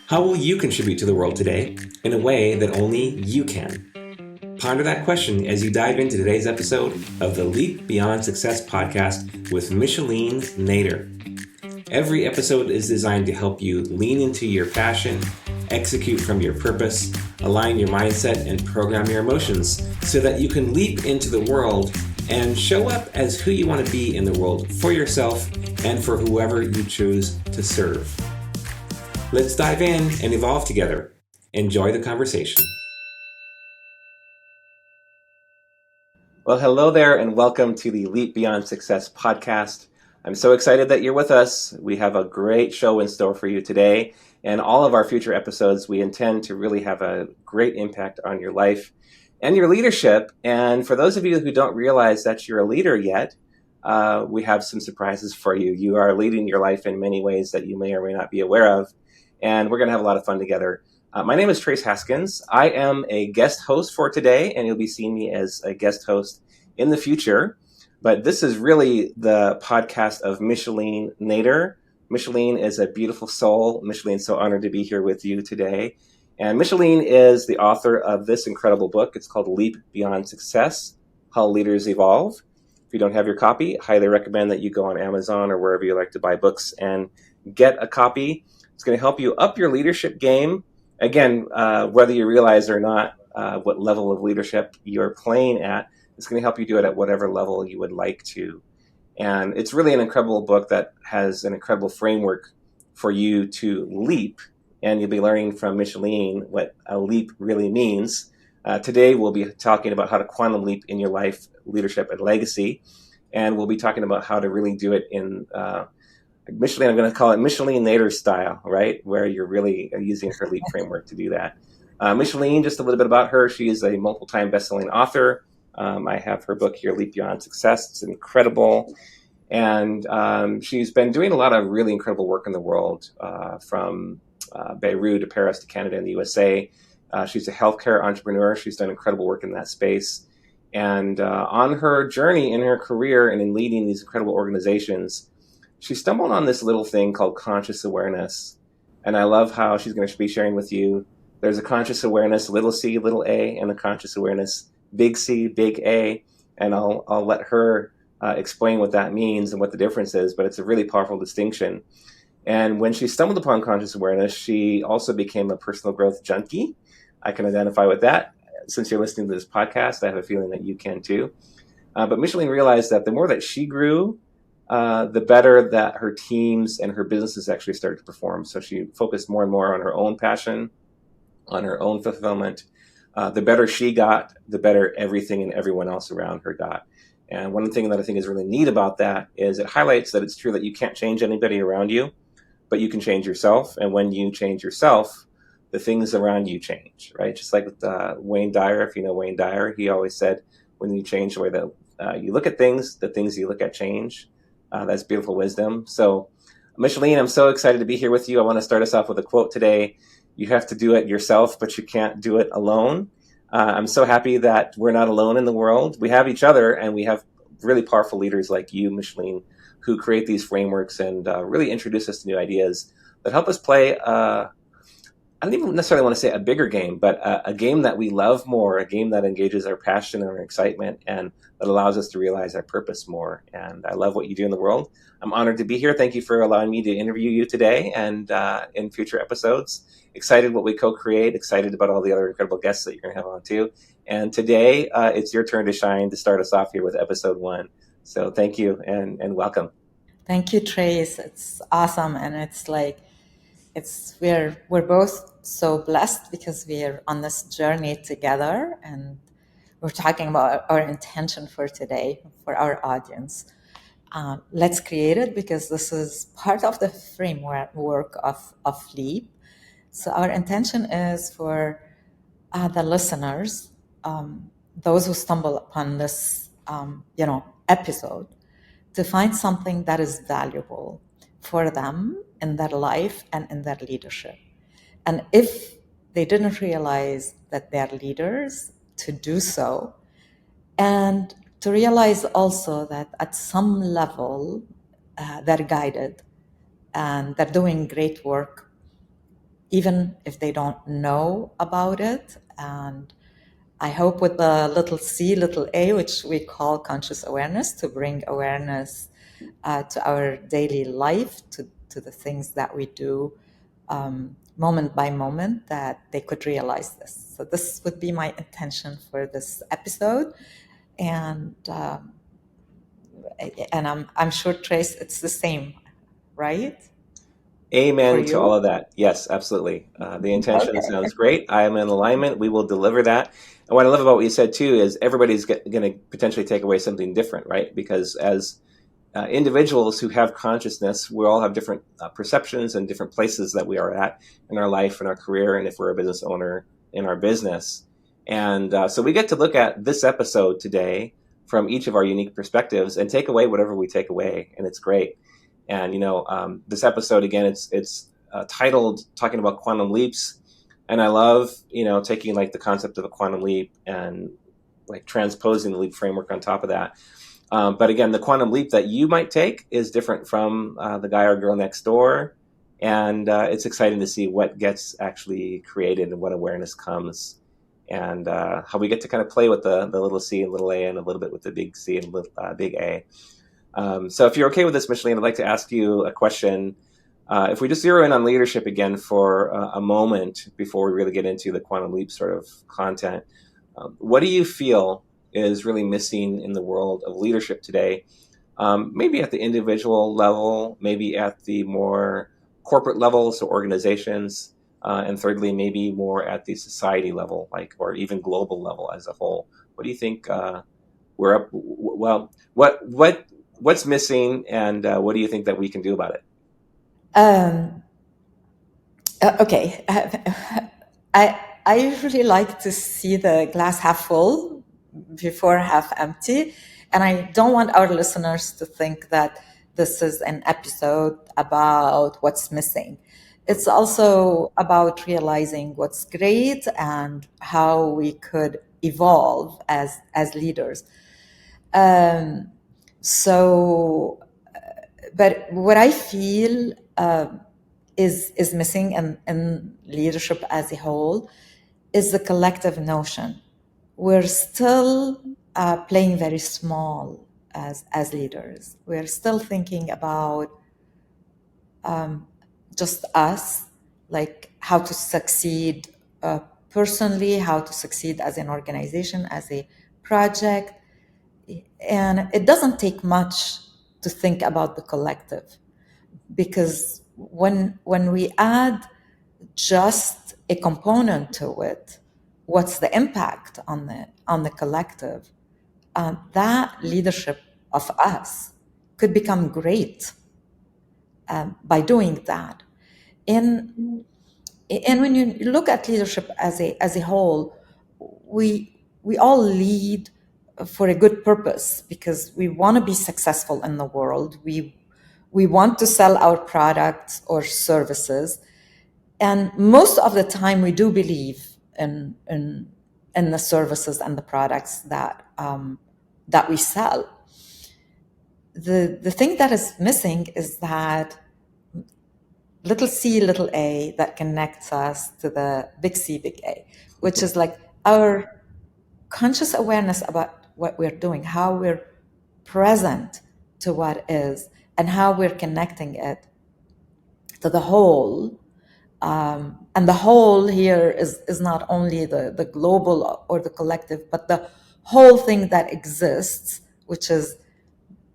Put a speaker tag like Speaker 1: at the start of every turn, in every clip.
Speaker 1: How will you contribute to the world today in a way that only you can? Ponder that question as you dive into today's episode of the Leap Beyond Success podcast with Micheline Nader. Every episode is designed to help you lean into your passion, execute from your purpose, align your mindset, and program your emotions so that you can leap into the world and show up as who you want to be in the world for yourself and for whoever you choose to serve. Let's dive in and evolve together. Enjoy the conversation. Well, hello there, and welcome to the Leap Beyond Success podcast. I'm so excited that you're with us. We have a great show in store for you today, and all of our future episodes, we intend to really have a great impact on your life and your leadership. And for those of you who don't realize that you're a leader yet, we have some surprises for you. You are leading your life in many ways that you may or may not be aware of, and we're going to have a lot of fun together. My name is Trace Haskins. I am a guest host for today, and you'll be seeing me as a guest host in the future. But this is really the podcast of Micheline Nader. Micheline is a beautiful soul. Micheline's so honored to be here with you today. And Micheline is the author of this incredible book. It's called Leap Beyond Success, How Leaders Evolve. If you don't have your copy, I highly recommend that you go on Amazon or wherever you like to buy books and get a copy. It's going to help you up your leadership game. Again, whether you realize or not what level of leadership you're playing at, it's going to help you do it at whatever level you would like to. And it's really an incredible book that has an incredible framework for you to leap. And you'll be learning from Micheline what a leap really means. Today, we'll be talking about how to quantum leap in your life, leadership, and legacy. And we'll be talking about how to really do it in Micheline, I'm going to call it Micheline Nader style, right? Where you're really using her leap framework to do that. Micheline, just a little bit about her. She is a multiple-time best-selling author. I have her book here, Leap Beyond Success. It's incredible. And she's been doing a lot of really incredible work in the world, from Beirut to Paris to Canada and the USA. She's a healthcare entrepreneur. She's done incredible work in that space. And on her journey in her career and in leading these incredible organizations, she stumbled on this little thing called conscious awareness. And I love how she's going to be sharing with you. There's a conscious awareness, little c, little a, and a conscious awareness, big C, big A. And I'll let her explain what that means and what the difference is. But it's a really powerful distinction. And when she stumbled upon conscious awareness, she also became a personal growth junkie. I can identify with that. Since you're listening to this podcast, I have a feeling that you can too. But Micheline realized that the more that she grew, the better that her teams and her businesses actually started to perform. So she focused more and more on her own passion, on her own fulfillment. The better she got, the better everything and everyone else around her got. And one thing that I think is really neat about that is it highlights that it's true that you can't change anybody around you, but you can change yourself. And when you change yourself, the things around you change, right? Just like with Wayne Dyer, if you know Wayne Dyer, he always said, when you change the way that you look at things, the things you look at change. That's beautiful wisdom. So, Micheline, I'm so excited to be here with you. I want to start us off with a quote today. You have to do it yourself, but you can't do it alone. I'm so happy that we're not alone in the world. We have each other, and we have really powerful leaders like you, Micheline, who create these frameworks and really introduce us to new ideas that help us play I don't even necessarily want to say a bigger game, but a game that we love more, a game that engages our passion and our excitement, and that allows us to realize our purpose more. And I love what you do in the world. I'm honored to be here. Thank you for allowing me to interview you today and in future episodes. Excited what we co-create, excited about all the other incredible guests that you're going to have on too. And today, it's your turn to shine to start us off here with episode 1. So thank you and welcome.
Speaker 2: Thank you, Trace. It's awesome. And it's like, we're both so blessed because we're on this journey together, and we're talking about our intention for today for our audience. Let's create it, because this is part of the framework of LEAP. So our intention is for the listeners, those who stumble upon this episode, to find something that is valuable for them in their life and in their leadership. And if they didn't realize that they're leaders, to do so, and to realize also that at some level they're guided and they're doing great work even if they don't know about it. And I hope with the little c, little a, which we call conscious awareness, to bring awareness to our daily life, to the things that we do moment by moment, that they could realize this. So this would be my intention for this episode. And I'm sure, Trace, it's the same, right? For
Speaker 1: Amen to all
Speaker 2: you?
Speaker 1: of that. Yes, absolutely. The intention
Speaker 2: Okay.
Speaker 1: sounds great. I am in alignment. We will deliver that. And what I love about what you said too is everybody's going to potentially take away something different, right? Because as individuals who have consciousness, we all have different perceptions and different places that we are at in our life and our career, and if we're a business owner in our business. And so we get to look at this episode today from each of our unique perspectives and take away whatever we take away, and it's great. And this episode again, it's titled "Talking About Quantum Leaps," and I love taking like the concept of a quantum leap and like transposing the leap framework on top of that. But again, the quantum leap that you might take is different from the guy or girl next door. And it's exciting to see what gets actually created and what awareness comes, and how we get to kind of play with the little c and little a, and a little bit with the big C and big A. So if you're okay with this, Micheline, I'd like to ask you a question. If we just zero in on leadership again for a moment before we really get into the quantum leap sort of content, what do you feel is really missing in the world of leadership today? Maybe at the individual level, maybe at the more corporate level, so organizations, and thirdly, maybe more at the society level, like, or even global level as a whole. What do you think we're up? Well, what's missing, and what do you think that we can do about it?
Speaker 2: Um, okay. I usually like to see the glass half full before half empty, and I don't want our listeners to think that this is an episode about what's missing. It's also about realizing what's great and how we could evolve as leaders. Um, so, but what I feel is missing in leadership as a whole is the collective notion. We're still playing very small as leaders. We're still thinking about just us, like how to succeed personally, how to succeed as an organization, as a project. And it doesn't take much to think about the collective, because when we add just a component to it, what's the impact on the collective? That leadership of us could become great by doing that. And and when you look at leadership as a whole, we all lead for a good purpose, because we want to be successful in the world. We want to sell our products or services, and most of the time we do believe in the services and the products that we sell. The thing that is missing is that little c, little a, that connects us to the big C, big A, which is like our conscious awareness about what we're doing, how we're present to what is, and how we're connecting it to the whole. And the whole here is not only the global or the collective, but the whole thing that exists, which is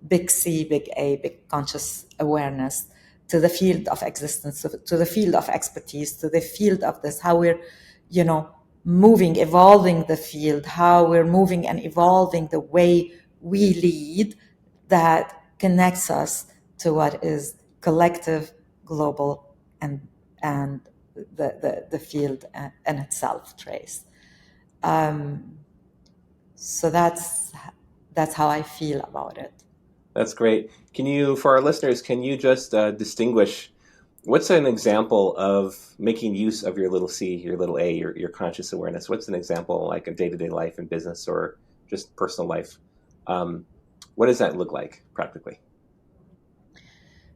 Speaker 2: big C, big A, big conscious awareness, to the field of existence, to the field of expertise, to the field of this, how we're, moving, evolving the field, how we're moving and evolving the way we lead, that connects us to what is collective, global, and the field in itself, Trace. So that's how I feel about it.
Speaker 1: That's great. For our listeners, can you just distinguish what's an example of making use of your little c, your little a, your conscious awareness? What's an example like of day-to-day life in business or just personal life? What does that look like practically?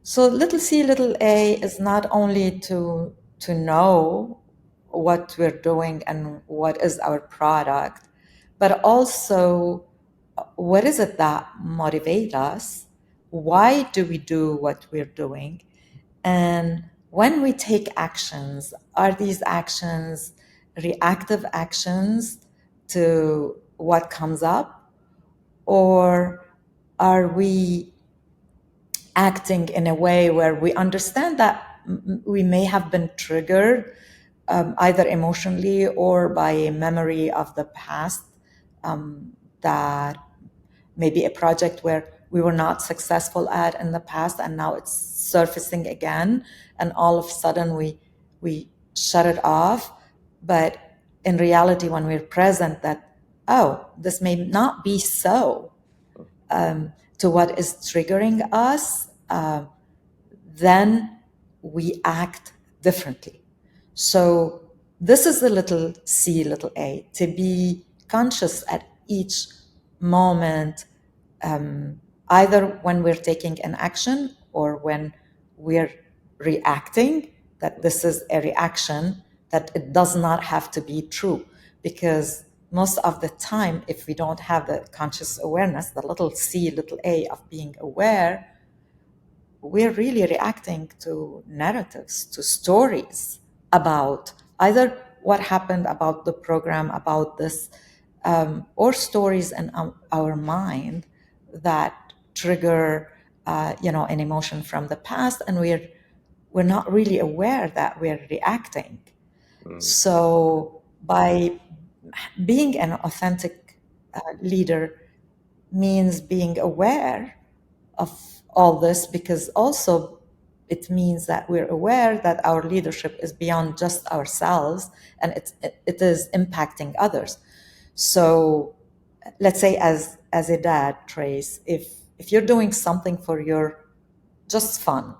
Speaker 2: So little c, little a is not only to to know what we're doing and what is our product, but also what is it that motivates us? Why do we do what we're doing? And when we take actions, are these actions reactive actions to what comes up? Or are we acting in a way where we understand that we may have been triggered either emotionally or by a memory of the past, that maybe a project where we were not successful at in the past and now it's surfacing again, and all of a sudden we shut it off. But in reality, when we're present, that, oh, this may not be so, to what is triggering us, then we act differently. So this is the little c, little a, to be conscious at each moment, either when we're taking an action or when we're reacting, that this is a reaction, that it does not have to be true. Because most of the time, if we don't have the conscious awareness, the little c, little a of being aware, we're really reacting to narratives, to stories about either what happened, about the program, about this, or stories in our mind that trigger, an emotion from the past, and we're not really aware that we're reacting. So by being an authentic leader means being aware of all this, because also it means that we're aware that our leadership is beyond just ourselves, and it is impacting others. So let's say, as a dad, Trace, if you're doing something for your just fun,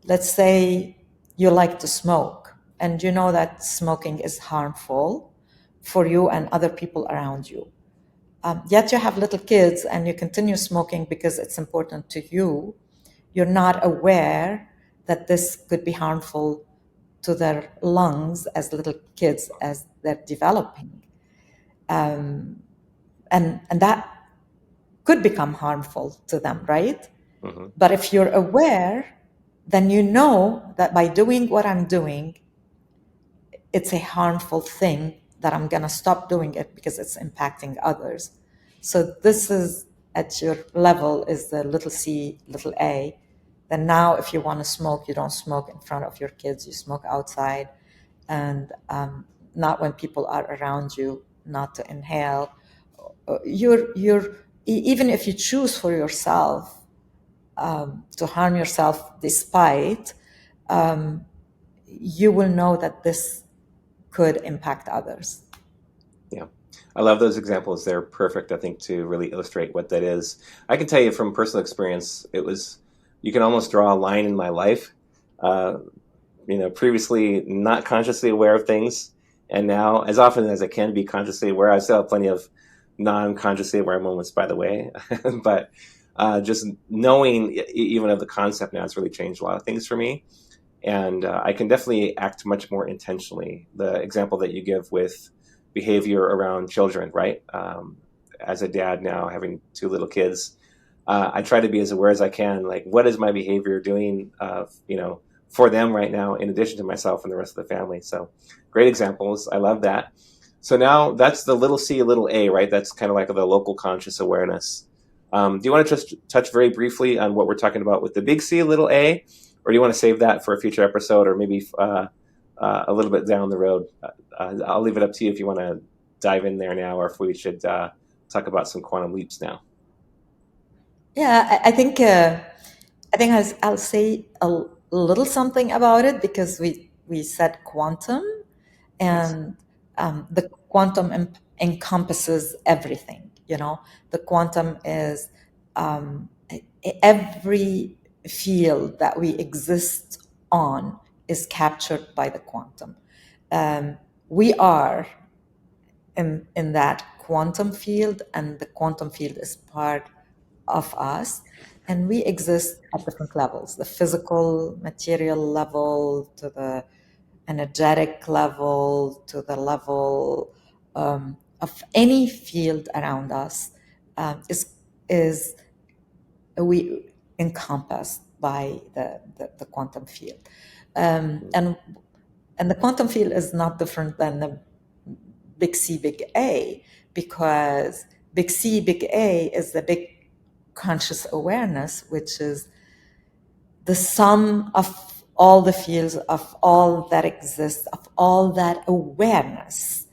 Speaker 2: let's say you like to smoke and you know that smoking is harmful for you and other people around you, yet you have little kids and you continue smoking because it's important to you, you're not aware that this could be harmful to their lungs as little kids as they're developing. And that could become harmful to them, right?
Speaker 1: Mm-hmm.
Speaker 2: But if you're aware, then you know that by doing what I'm doing, it's a harmful thing, that I'm going to stop doing it because it's impacting others. So this is, at your level, is the little c, little a. Then now if you want to smoke, you don't smoke in front of your kids, you smoke outside, and not when people are around you, not to inhale. Even if you choose for yourself to harm yourself despite, you will know that this could impact others.
Speaker 1: Yeah. I love those examples. They're perfect, I think, to really illustrate what that is. I can tell you from personal experience, you can almost draw a line in my life. Uh, Previously not consciously aware of things, and now, as often as I can be consciously aware, I still have plenty of non-consciously aware moments, by the way. But just knowing even of the concept now has really changed a lot of things for me. And I can definitely act much more intentionally. The example that you give with behavior around children, right? As a dad now, having two little kids, I try to be as aware as I can. Like, what is my behavior doing? For them right now, in addition to myself and the rest of the family. So, great examples. I love that. So now that's the little c, little a, right? That's kind of like the local conscious awareness. Do you want to just touch very briefly on what we're talking about with the big C, little a, or do you want to save that for a future episode, or maybe a little bit down the road? I'll leave it up to you if you want to dive in there now, or if we should talk about some quantum leaps now.
Speaker 2: Yeah, I think I'll say a little something about it, because we said quantum,
Speaker 1: Yes.
Speaker 2: and the quantum encompasses everything. The quantum is, every field that we exist on is captured by the quantum. We are in that quantum field, and the quantum field is part of us, and we exist at different levels, the physical material level to the energetic level to the level of any field around us is we encompassed by the quantum field. And the quantum field is not different than the big C, big A, because big C, big A is the big conscious awareness, which is the sum of all the fields, of all that exists, of all that awareness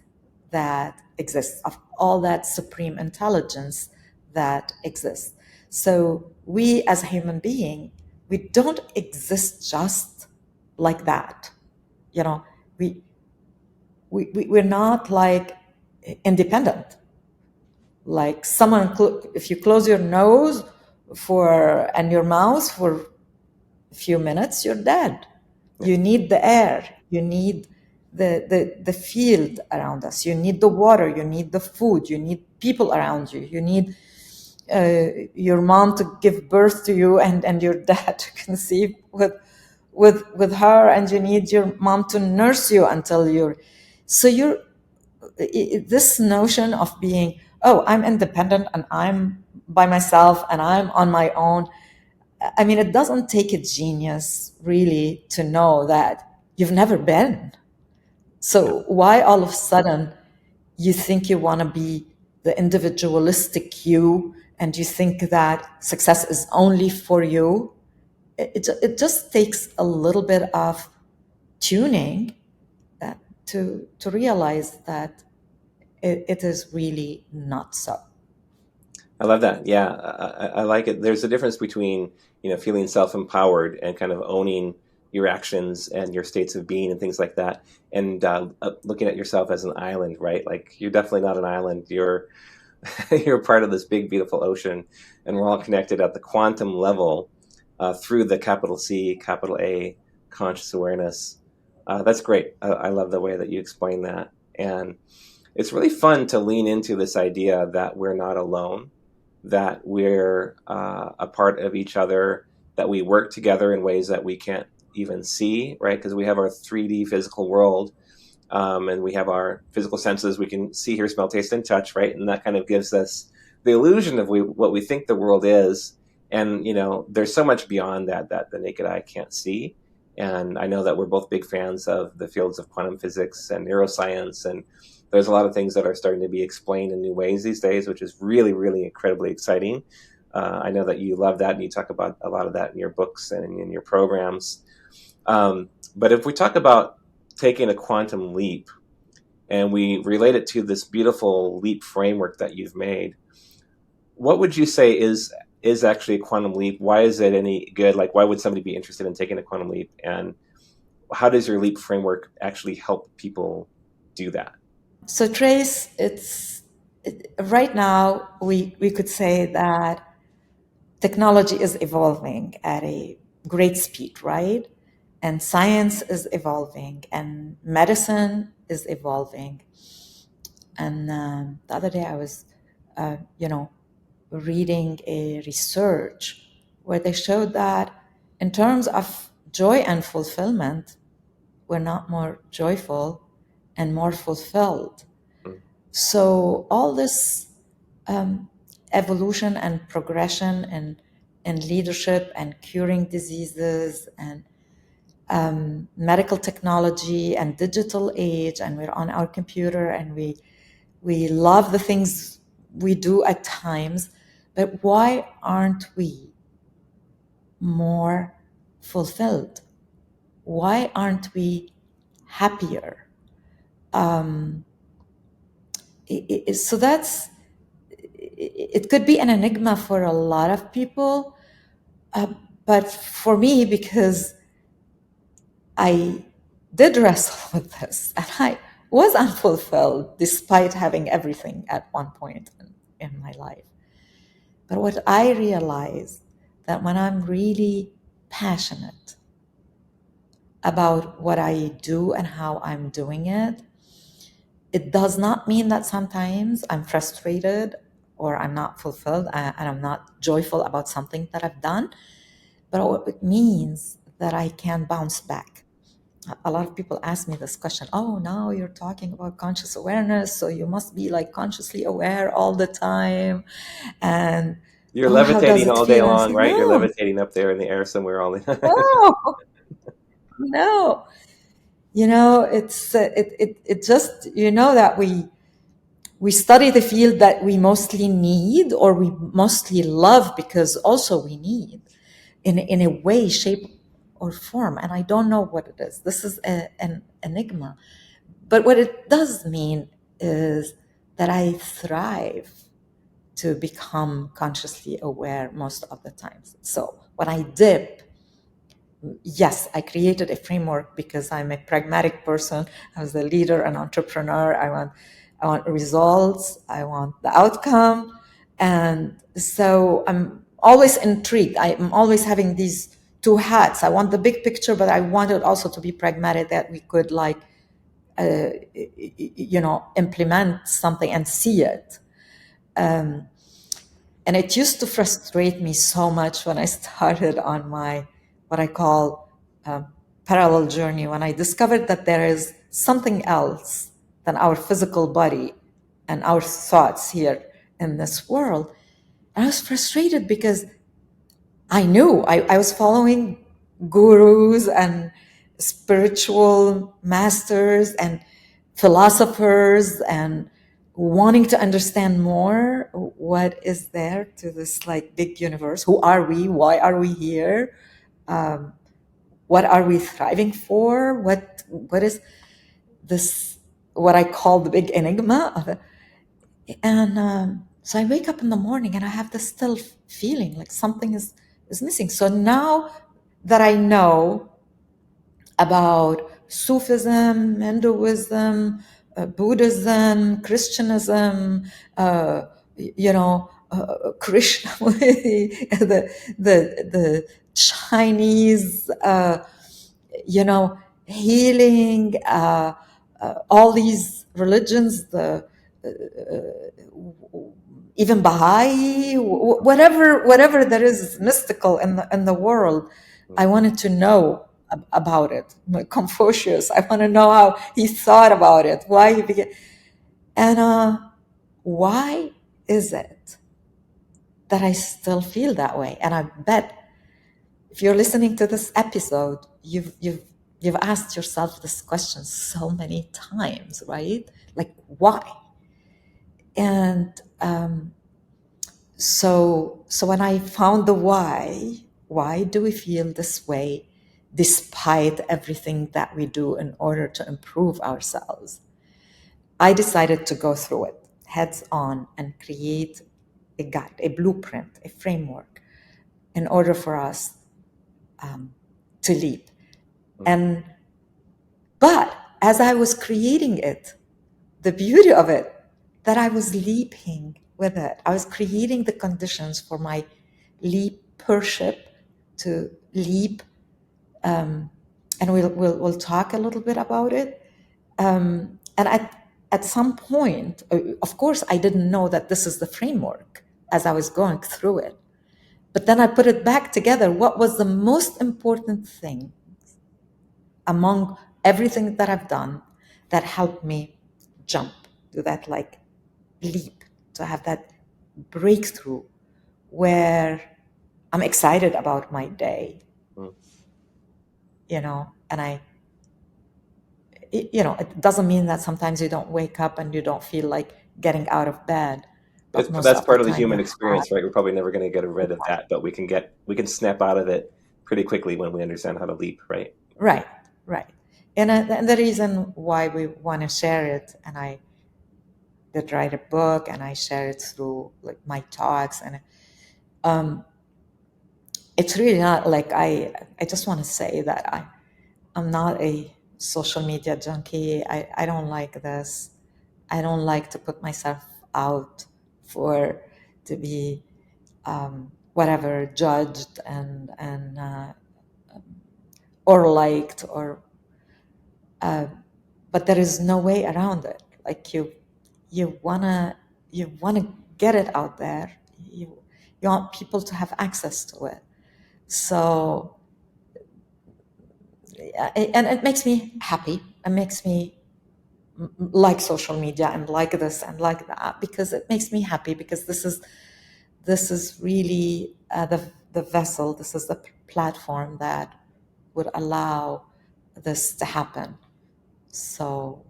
Speaker 2: that exists, of all that supreme intelligence that exists. So we as a human being, we don't exist just like that. You know, we're not like independent. Like someone, if you close your nose and your mouth for a few minutes, you're dead. You need the air. You need the field around us. You need the water. You need the food. You need people around you. You need your mom to give birth to you and your dad to conceive with her, and you need your mom to nurse you until you're this notion of being, oh, I'm independent and I'm by myself and I'm on my own. I mean, it doesn't take a genius really to know that you've never been. So why all of a sudden you think you want to be the individualistic you, and you think that success is only for you? It just takes a little bit of tuning to realize that it is really not so.
Speaker 1: I love that. Yeah, I like it. There's a difference between, feeling self-empowered and kind of owning your actions and your states of being and things like that, and looking at yourself as an island, right? Like you're definitely not an island. You're you're part of this big, beautiful ocean, and we're all connected at the quantum level through the capital C, capital A, conscious awareness. That's great. I love the way that you explain that, and it's really fun to lean into this idea that we're not alone, that we're a part of each other, that we work together in ways that we can't even see, right? Because we have our 3D physical world, and we have our physical senses. We can see, hear, smell, taste, and touch, right? And that kind of gives us the illusion of what we think the world is. And, there's so much beyond that the naked eye can't see. And I know that we're both big fans of the fields of quantum physics and neuroscience, and there's a lot of things that are starting to be explained in new ways these days, which is really, really incredibly exciting. I know that you love that, and you talk about a lot of that in your books and in your programs. But if we talk about taking a quantum leap and we relate it to this beautiful leap framework that you've made, what would you say is actually a quantum leap? Why is it any good? Like, why would somebody be interested in taking a quantum leap? And how does your leap framework actually help people do that?
Speaker 2: So Trace, right now we could say that technology is evolving at a great speed, right? And science is evolving, and medicine is evolving. And the other day I was, reading a research where they showed that in terms of joy and fulfillment, we're not more joyful and more fulfilled.
Speaker 1: Mm.
Speaker 2: So all this evolution and progression and leadership and curing diseases and medical technology and digital age, and we're on our computer and we love the things we do at times, but why aren't we more fulfilled? Why aren't we happier? So it could be an enigma for a lot of people, but for me, because I did wrestle with this and I was unfulfilled despite having everything at one point in my life. But what I realized, that when I'm really passionate about what I do and how I'm doing it, it does not mean that sometimes I'm frustrated or I'm not fulfilled and I'm not joyful about something that I've done, but it means that I can bounce back. a lot of people ask me this question. Oh, now you're talking about conscious awareness, so you must be like consciously aware all the time. And
Speaker 1: You're
Speaker 2: oh, how does
Speaker 1: levitating
Speaker 2: it
Speaker 1: all day
Speaker 2: feel? And I
Speaker 1: long,
Speaker 2: say,
Speaker 1: right? You're
Speaker 2: no,
Speaker 1: levitating up there in the air somewhere all the time.
Speaker 2: no, no. It just, that we study the field that we mostly need or we mostly love, because also we need in a way, shape, or form. And I don't know what it is. This is an enigma. But what it does mean is that I thrive to become consciously aware most of the times. So when I dip, yes, I created a framework because I'm a pragmatic person. I was a leader, an entrepreneur. I want results. I want the outcome. And so I'm always intrigued. I'm always having these two hats. I want the big picture, but I want it also to be pragmatic, that we could implement something and see it. And it used to frustrate me so much when I started on my, what I call, parallel journey, when I discovered that there is something else than our physical body and our thoughts here in this world. And I was frustrated because I knew I was following gurus and spiritual masters and philosophers and wanting to understand more what is there to this like big universe. Who are we? Why are we here? What are we thriving for? What is this, what I call the big enigma of it? And so I wake up in the morning and I have this still feeling like something is missing. So now that I know about Sufism, Hinduism, Buddhism, Christianism, Krishna, the Chinese, healing, all these religions, even Baha'i, whatever there is mystical in the world, I wanted to know about it. Like Confucius, I want to know how he thought about it, why he began, and why is it that I still feel that way? And I bet if you're listening to this episode, you've asked yourself this question so many times, right? Like, why? And so when I found the why do we feel this way despite everything that we do in order to improve ourselves? I decided to go through it heads on and create a guide, a blueprint, a framework in order for us to leap. But as I was creating it, the beauty of it, that I was leaping with it. I was creating the conditions for my leapership to leap, and we'll talk a little bit about it. And at some point, of course, I didn't know that this is the framework as I was going through it. But then I put it back together. What was the most important thing among everything that I've done that helped me jump to that like leap, to have that breakthrough where I'm excited about my day, and it doesn't mean that sometimes you don't wake up and you don't feel like getting out of bed, but most
Speaker 1: That's
Speaker 2: of the
Speaker 1: part of the
Speaker 2: time you
Speaker 1: human
Speaker 2: have.
Speaker 1: experience, right? We're probably never going to get rid of that, but we can snap out of it pretty quickly when we understand how to leap, right?
Speaker 2: Right, right. And the reason why we want to share it, and I did write a book and I share it through like my talks, and it's really not like I just want to say that I'm not a social media junkie. I don't like this. I don't like to put myself out for to be whatever judged and or liked or but there is no way around it. Like you wanna get it out there. You want people to have access to it. So and it makes me happy. It makes me like social media and like this and like that, because it makes me happy, because this is really the vessel, this is the platform that would allow this to happen. So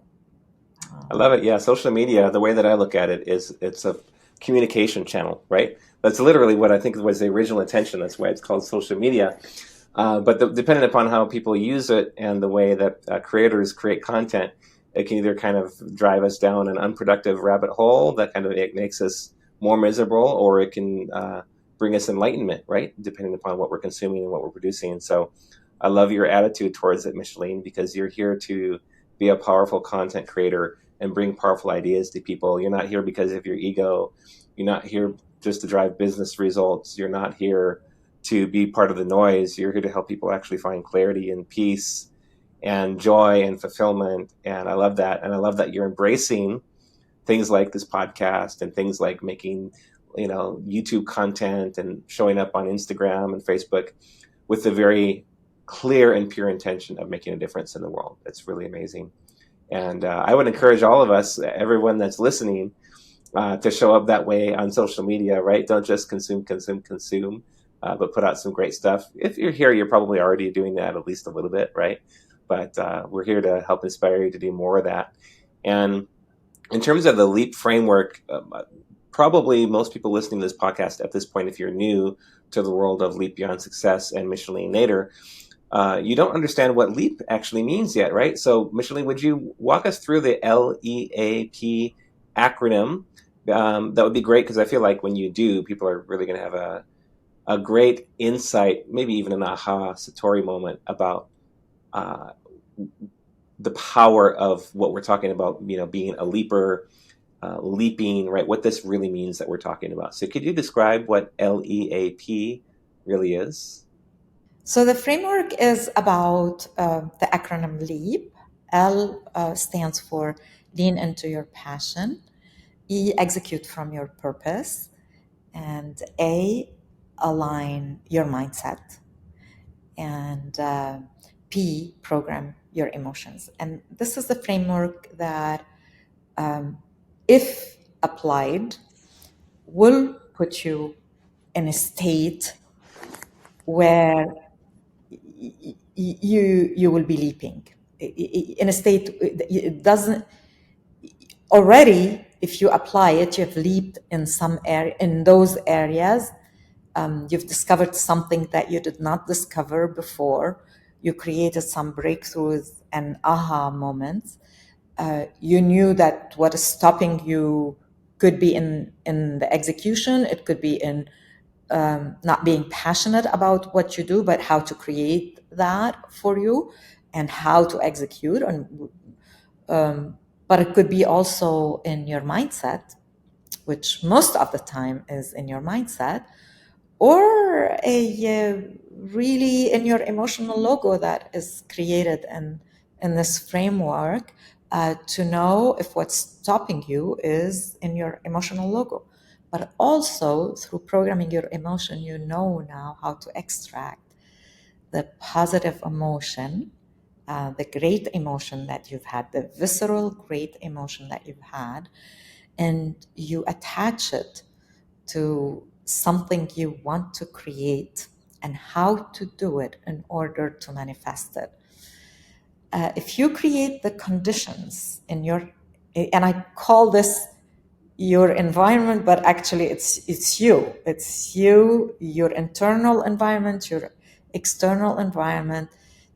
Speaker 1: I love it. Yeah, social media, the way that I look at it is it's a communication channel, right? That's literally what I think was the original intention. That's why it's called social media. Depending upon how people use it and the way that creators create content, it can either kind of drive us down an unproductive rabbit hole that kind of it makes us more miserable, or it can bring us enlightenment, right? Depending upon what we're consuming and what we're producing. So I love your attitude towards it, Micheline, because you're here to be a powerful content creator and bring powerful ideas to people. You're not here because of your ego. You're not here just to drive business results. You're not here to be part of the noise. You're here to help people actually find clarity and peace and joy and fulfillment. And I love that. And I love that you're embracing things like this podcast and things like making, YouTube content and showing up on Instagram and Facebook with the very clear and pure intention of making a difference in the world. It's really amazing. And I would encourage all of us, everyone that's listening, to show up that way on social media, right? Don't just consume, consume, consume, but put out some great stuff. If you're here, you're probably already doing that at least a little bit, right? But we're here to help inspire you to do more of that. And in terms of the LEAP framework, probably most people listening to this podcast at this point, if you're new to the world of Leap Beyond Success and Micheline Nader, you don't understand what LEAP actually means yet, right? So, Micheline, would you walk us through the LEAP acronym? That would be great, because I feel like when you do, people are really going to have a great insight, maybe even an aha satori moment about the power of what we're talking about, being a leaper, leaping, right? What this really means that we're talking about. So could you describe what LEAP really is?
Speaker 2: So the framework is about the acronym LEAP. L stands for lean into your passion. E, execute from your purpose. And A, align your mindset. And P, program your emotions. And this is the framework that, if applied, will put you in a state where you will be leaping in a state. It doesn't already, if you apply it, you've leaped in some area, in those areas. You've discovered something that you did not discover before. You created some breakthroughs and aha moments. You knew that what is stopping you could be in the execution. It could be in not being passionate about what you do, but how to create that for you and how to execute. But it could be also in your mindset, which most of the time is in your mindset, or really in your emotional logo that is created in this framework, to know if what's stopping you is in your emotional logo. But also through programming your emotion, you know now how to extract the positive emotion, the great emotion that you've had, the visceral great emotion that you've had, and you attach it to something you want to create and how to do it in order to manifest it. If you create the conditions in your, and I call this your environment, but actually it's you, your internal environment, your external environment,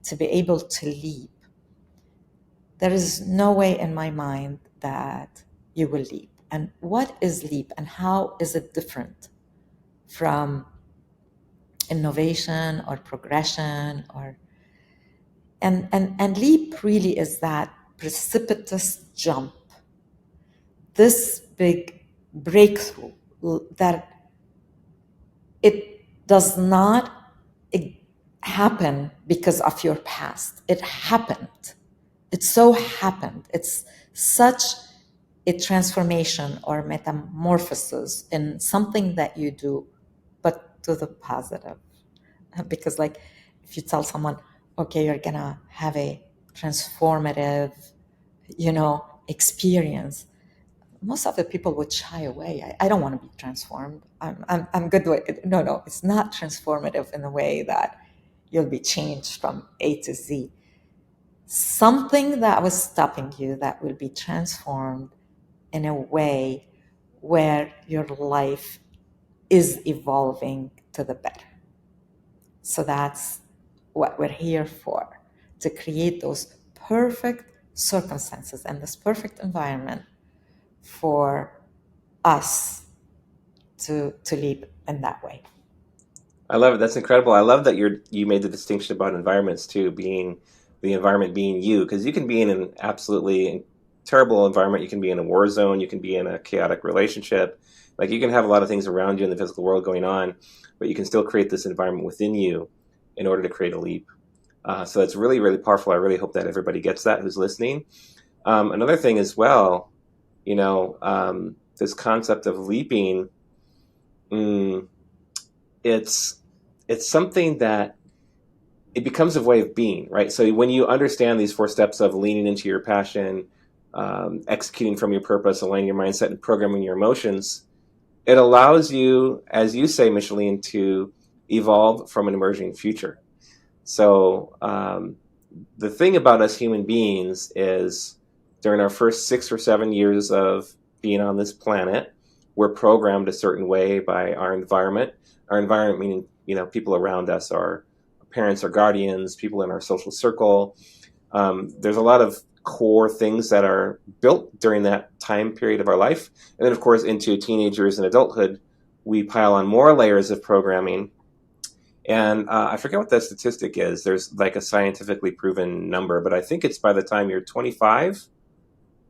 Speaker 2: to be able to leap. There is no way in my mind that you will leap. And what is leap and how is it different from innovation or progression? And leap really is that precipitous jump, this big breakthrough that it does not happen because of your past. It happened. It so happened. It's such a transformation or metamorphosis in something that you do, but to the positive. Because, like, if you tell someone, okay, you're gonna have a transformative, experience, most of the people would shy away. I don't want to be transformed. I'm good with it. No, it's not transformative in the way that you'll be changed from A to Z. Something that was stopping you that will be transformed in a way where your life is evolving to the better. So that's what we're here for, to create those perfect circumstances and this perfect environment for us to live in that way.
Speaker 1: I love it. That's incredible. I love that you made the distinction about environments too, being the environment being you, because you can be in an absolutely terrible environment. You can be in a war zone. You can be in a chaotic relationship. Like you can have a lot of things around you in the physical world going on, but you can still create this environment within you in order to create a leap. So it's really, really powerful. I really hope that everybody gets that who's listening. Another thing as well, this concept of leaping. Mm, it's something that it becomes a way of being, right? So when you understand these four steps of leaning into your passion, executing from your purpose, aligning your mindset, and programming your emotions, it allows you, as you say, Micheline, to evolve from an emerging future. So the thing about us human beings is during our first 6 or 7 years of being on this planet, we're programmed a certain way by our environment. Our environment meaning, people around us, our parents, our guardians, people in our social circle. There's a lot of core things that are built during that time period of our life. And then, of course, into teenagers and adulthood, we pile on more layers of programming. And I forget what that statistic is. There's like a scientifically proven number, but I think it's by the time you're 25.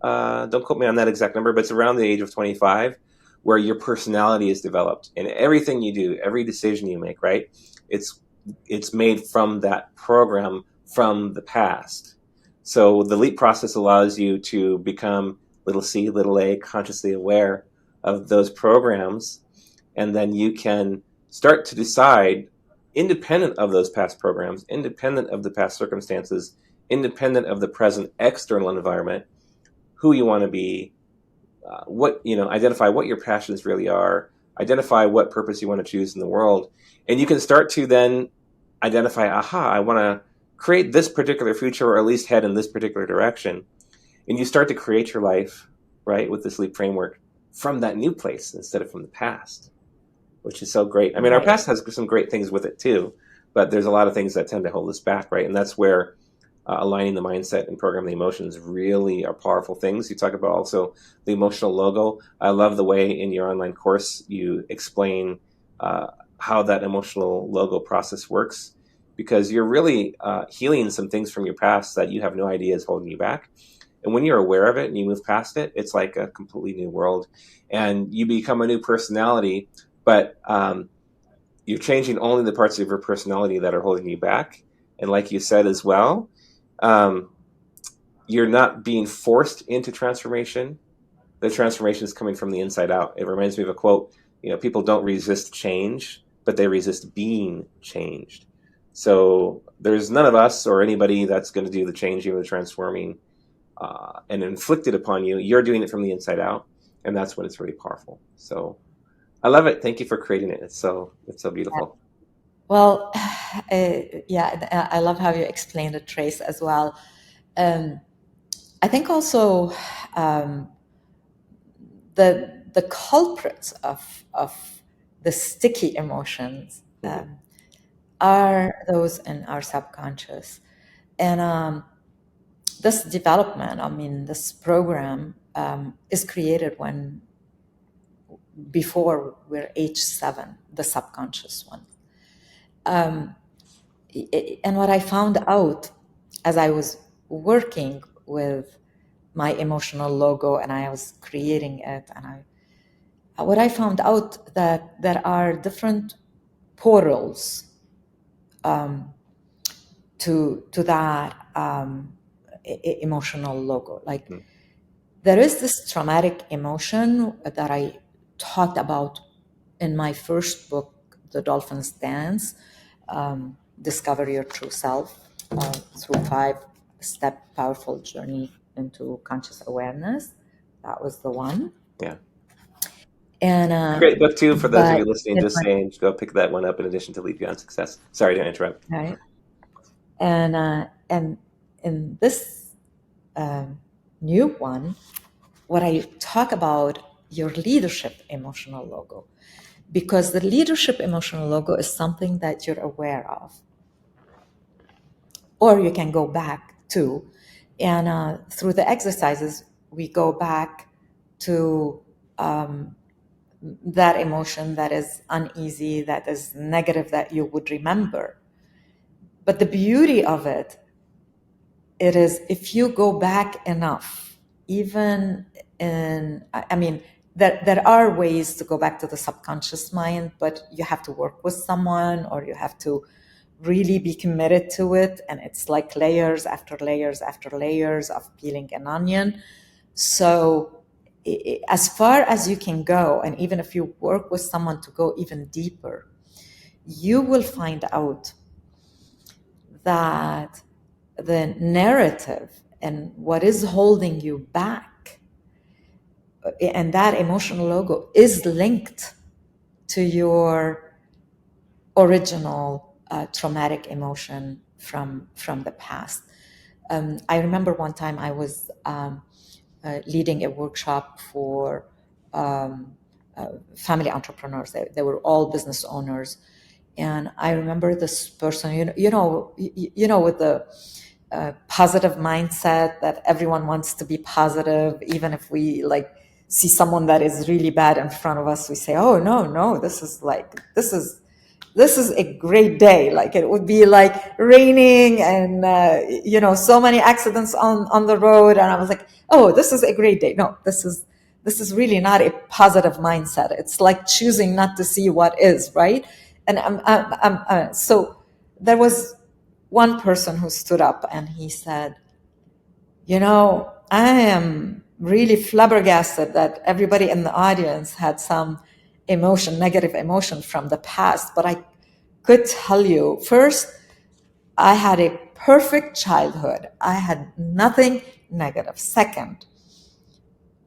Speaker 1: Don't quote me on that exact number, but it's around the age of 25 where your personality is developed. And everything you do, every decision you make, right? It's made from that program from the past. So the leap process allows you to become little c, little a, consciously aware of those programs. And then you can start to decide, independent of those past programs, independent of the past circumstances, independent of the present external environment, who you want to be, identify what your passions really are, identify what purpose you want to choose in the world. And you can start to then identify, I want to create this particular future, or at least head in this particular direction. And you start to create your life, right, with this leap framework from that new place instead of from the past, which is so great. I mean, our
Speaker 2: Right.
Speaker 1: past has some great things with it too, but there's a lot of things that tend to hold us back, right? And that's where aligning the mindset and programming the emotions really are powerful things. You talk about also the emotional logo. I love the way in your online course you explain how that emotional logo process works, because you're really healing some things from your past that you have no idea is holding you back. And when you're aware of it and you move past it, it's like a completely new world, and you become a new personality. But you're changing only the parts of your personality that are holding you back. And like you said as well, um, you're not being forced into transformation. The transformation is coming from the inside out. It reminds me of a quote, people don't resist change, but they resist being changed. So there's none of us or anybody that's going to do the changing or the transforming and inflict it upon you. You're doing it from the inside out, and that's when it's really powerful. So I love it. Thank you for creating it. It's so beautiful.
Speaker 2: Well, yeah, I love how you explained the trace as well. Um, I think also um, the culprits of the sticky emotions
Speaker 1: Mm-hmm.
Speaker 2: are those in our subconscious, and this development, I mean, this program is created when before we're age 7, the subconscious one. And what I found out as I was working with my emotional logo and I was creating it, and what I found out that there are different portals to that emotional logo. Like
Speaker 1: Mm-hmm.
Speaker 2: there is this traumatic emotion that I talked about in my first book, The Dolphin's Dance, Discover Your True Self. through 5-step powerful journey into conscious awareness. That was the one.
Speaker 1: Yeah.
Speaker 2: And
Speaker 1: Great book too for those of
Speaker 2: but
Speaker 1: you listening.
Speaker 2: it
Speaker 1: Just
Speaker 2: went,
Speaker 1: saying, go pick that one up. In addition to Leap Beyond Success. Sorry to interrupt.
Speaker 2: right. And in this new one, what I talk about your leadership emotional logo, because the leadership emotional logo is something that you're aware of, or you can go back to, and through the exercises we go back to that emotion that is uneasy, that is negative, that you would remember. But the beauty of it is if you go back enough, even I mean, there are ways to go back to the subconscious mind, but you have to work with someone, or you have to really be committed to it. And it's like layers after layers after layers of peeling an onion. So as far as you can go, and even if you work with someone to go even deeper, you will find out that the narrative and what is holding you back, and that emotional logo is linked to your original traumatic emotion from the past. I remember one time I was leading a workshop for family entrepreneurs. They were all business owners, and I remember this person. With the positive mindset that everyone wants to be positive, even if we like see someone that is really bad in front of us, we say, "Oh no, this is a great day." Like it would be like raining and so many accidents on the road, and I was like, "Oh, this is a great day." No, this is really not a positive mindset. It's like choosing not to see what is, right. And so there was one person who stood up and he said, I am really flabbergasted that everybody in the audience had some emotion, negative emotion from the past. But I could tell you, first, I had a perfect childhood. I had nothing negative. Second,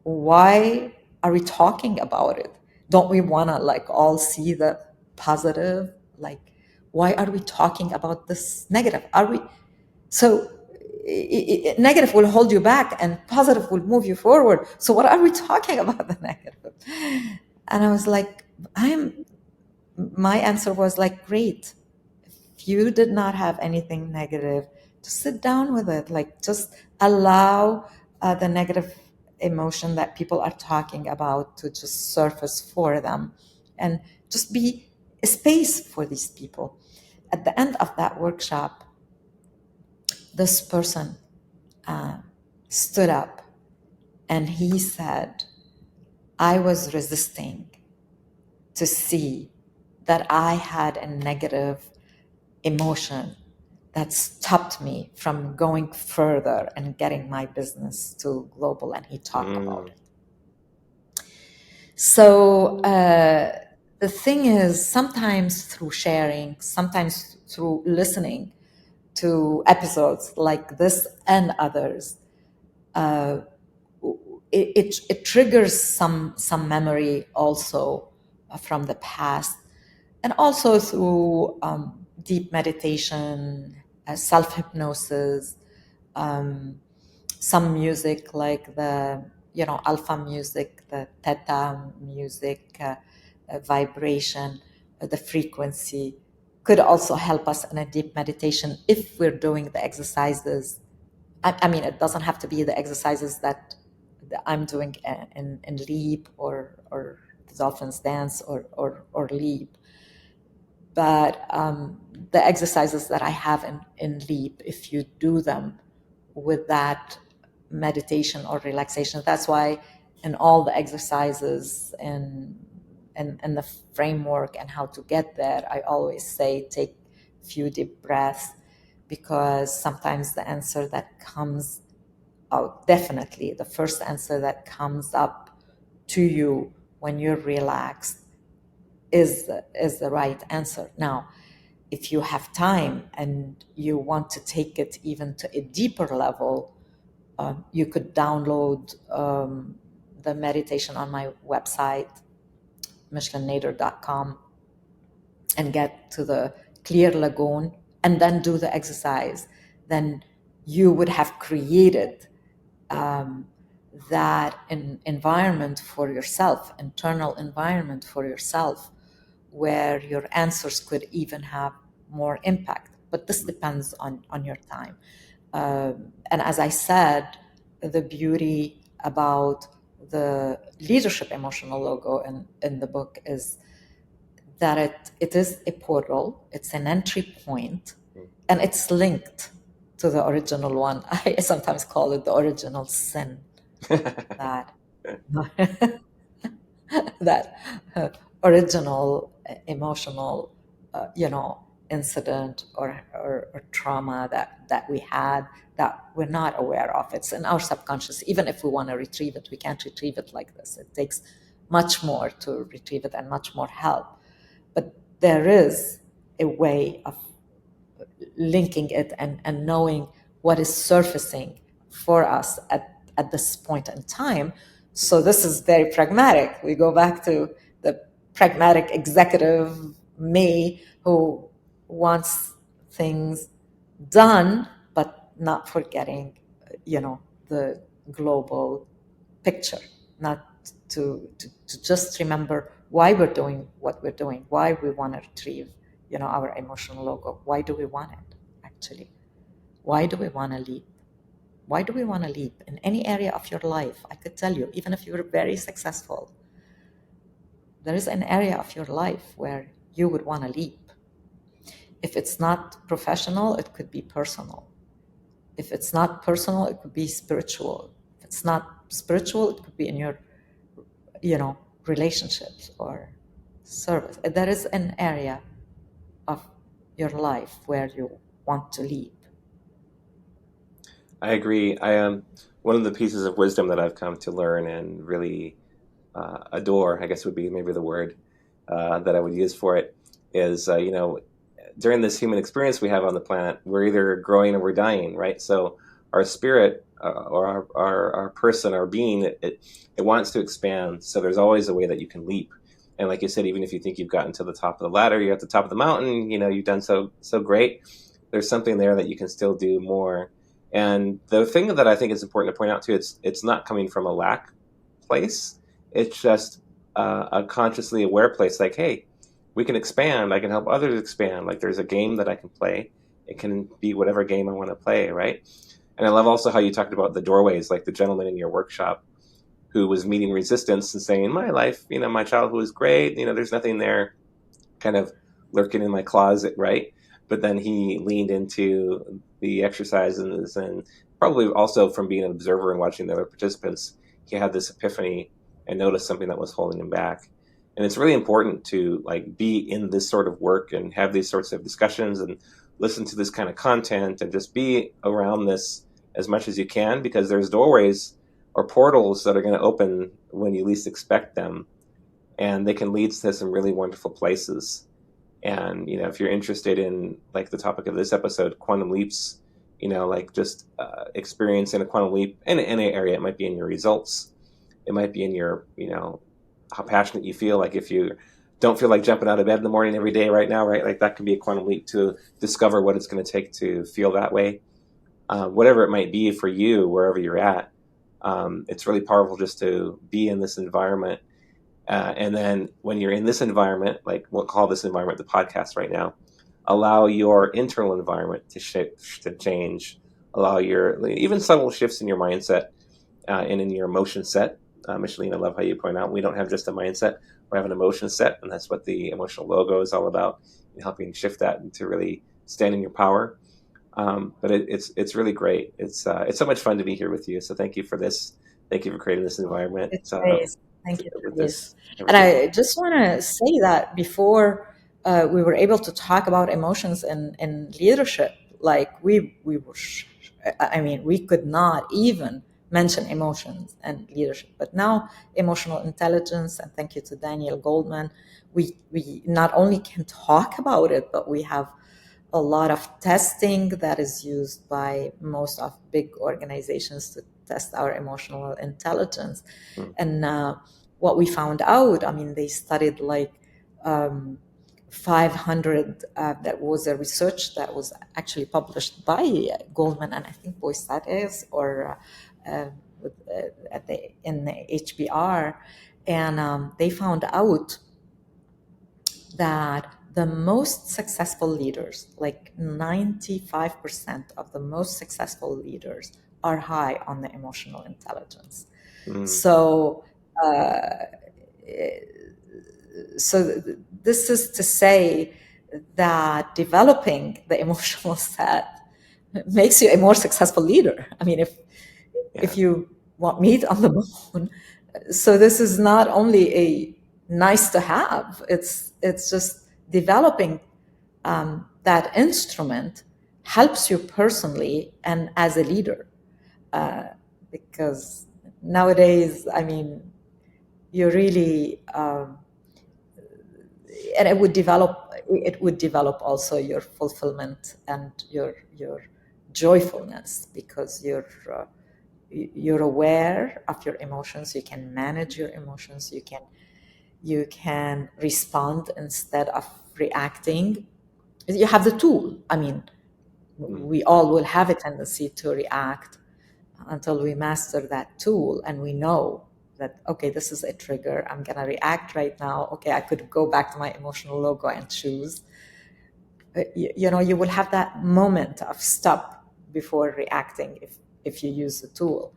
Speaker 2: why are we talking about it? Don't we want to like all see the positive? Like, why are we talking about this negative? So negative will hold you back and positive will move you forward. So what are we talking about the negative? And I was like, my answer was like, great. If you did not have anything negative, just sit down with it. Like just allow the negative emotion that people are talking about to just surface for them, and just be a space for these people. At the end of that workshop, this person stood up and he said, I was resisting to see that I had a negative emotion that stopped me from going further and getting my business to global. And he talked about it. So the thing is, sometimes through sharing, sometimes through listening to episodes like this and others, it triggers some memory also from the past, and also through deep meditation, self-hypnosis, some music like the alpha music, the theta music, vibration, the frequency could also help us in a deep meditation if we're doing the exercises. I mean, it doesn't have to be the exercises that I'm doing in Leap or the Dolphins Dance or Leap. But the exercises that I have in Leap, if you do them with that meditation or relaxation, that's why in all the exercises and the framework and how to get there, I always say take a few deep breaths, because sometimes the answer that comes out, definitely the first answer that comes up to you when you're relaxed is the right answer. Now, if you have time and you want to take it even to a deeper level, you could download the meditation on my website, michelinenader.com, and get to the clear lagoon and then do the exercise. Then you would have created that environment for yourself, internal environment for yourself, where your answers could even have more impact. But this depends on your time. And as I said, the beauty about the leadership emotional logo in the book is that it is a portal, it's an entry point, and it's linked to the original one. I sometimes call it the original sin, that that original emotional, incident or trauma that we had, that we're not aware of. It's in our subconscious. Even if we want to retrieve it, we can't retrieve it like this. It takes much more to retrieve it and much more help. But there is a way of linking it and knowing what is surfacing for us at this point in time. So this is very pragmatic. We go back to the pragmatic executive me who wants things done, but not forgetting, the global picture, not to just remember why we're doing what we're doing, why we want to retrieve, our emotional logo. Why do we want it, actually? Why do we want to leap? Why do we want to leap in any area of your life? I could tell you, even if you were very successful, there is an area of your life where you would want to leap. If it's not professional, it could be personal. If it's not personal, it could be spiritual. If it's not spiritual, it could be in your, relationships or service. There is an area of your life where you want to leap.
Speaker 1: I agree. One of the pieces of wisdom that I've come to learn and really adore, I guess would be maybe the word that I would use for it, is during this human experience we have on the planet, we're either growing or we're dying, right? So our spirit or our person, our being, it wants to expand. So there's always a way that you can leap. And like you said, even if you think you've gotten to the top of the ladder, you're at the top of the mountain, you've done so great. There's something there that you can still do more. And the thing that I think is important to point out too, it's not coming from a lack place. It's just a consciously aware place. Like, hey, we can expand. I can help others expand. Like, there's a game that I can play. It can be whatever game I want to play, right? And I love also how you talked about the doorways, like the gentleman in your workshop who was meeting resistance and saying, my life, my childhood was great. There's nothing there kind of lurking in my closet, right? But then he leaned into the exercises, and probably also from being an observer and watching the other participants, he had this epiphany and noticed something that was holding him back. And it's really important to be in this sort of work and have these sorts of discussions and listen to this kind of content and just be around this as much as you can, because there's doorways or portals that are going to open when you least expect them, and they can lead to some really wonderful places. And if you're interested in the topic of this episode, quantum leaps, just experiencing a quantum leap in any area. It might be in your results, it might be in your how passionate you feel. Like, if you don't feel like jumping out of bed in the morning every day right now, right, like that can be a quantum leap to discover what it's going to take to feel that way. Whatever it might be for you, wherever you're at, it's really powerful just to be in this environment. And then when you're in this environment, like we'll call this environment the podcast right now, allow your internal environment to change. Allow your even subtle shifts in your mindset and in your emotion set. Micheline, I love how you point out we don't have just a mindset; we have an emotion set, and that's what the emotional logo is all about, helping shift that and to really stand in your power. But it's really great. It's so much fun to be here with you. So thank you for this. Thank you for creating this environment.
Speaker 2: It's Trace. Thank you,
Speaker 1: With
Speaker 2: Trace.
Speaker 1: this
Speaker 2: And
Speaker 1: everything.
Speaker 2: I just want to say that before we were able to talk about emotions in leadership, like we were, I mean, we could not even mention emotions and leadership. But now emotional intelligence, and thank you to Daniel Goldman, we not only can talk about it, but we have a lot of testing that is used by most of big organizations to test our emotional intelligence.
Speaker 1: Mm.
Speaker 2: And what we found out, I mean, they studied like 500, that was a research that was actually published by Goldman and I think Boyce or in the HBR, and they found out that the most successful leaders, like 95% of the most successful leaders, are high on the emotional intelligence.
Speaker 1: Mm.
Speaker 2: So, this is to say that developing the emotional set makes you a more successful leader. I mean, if you want meat on the bone, so this is not only a nice to have, it's just developing that instrument helps you personally and as a leader, because nowadays, I mean, you really and it would develop also your fulfillment and your joyfulness, because you're aware of your emotions, you can manage your emotions, you can respond instead of reacting. You have the tool. I mean, we all will have a tendency to react until we master that tool and we know that, okay, this is a trigger, I'm going to react right now. Okay, I could go back to my emotional logo and choose. You will have that moment of stop before reacting if you use the tool,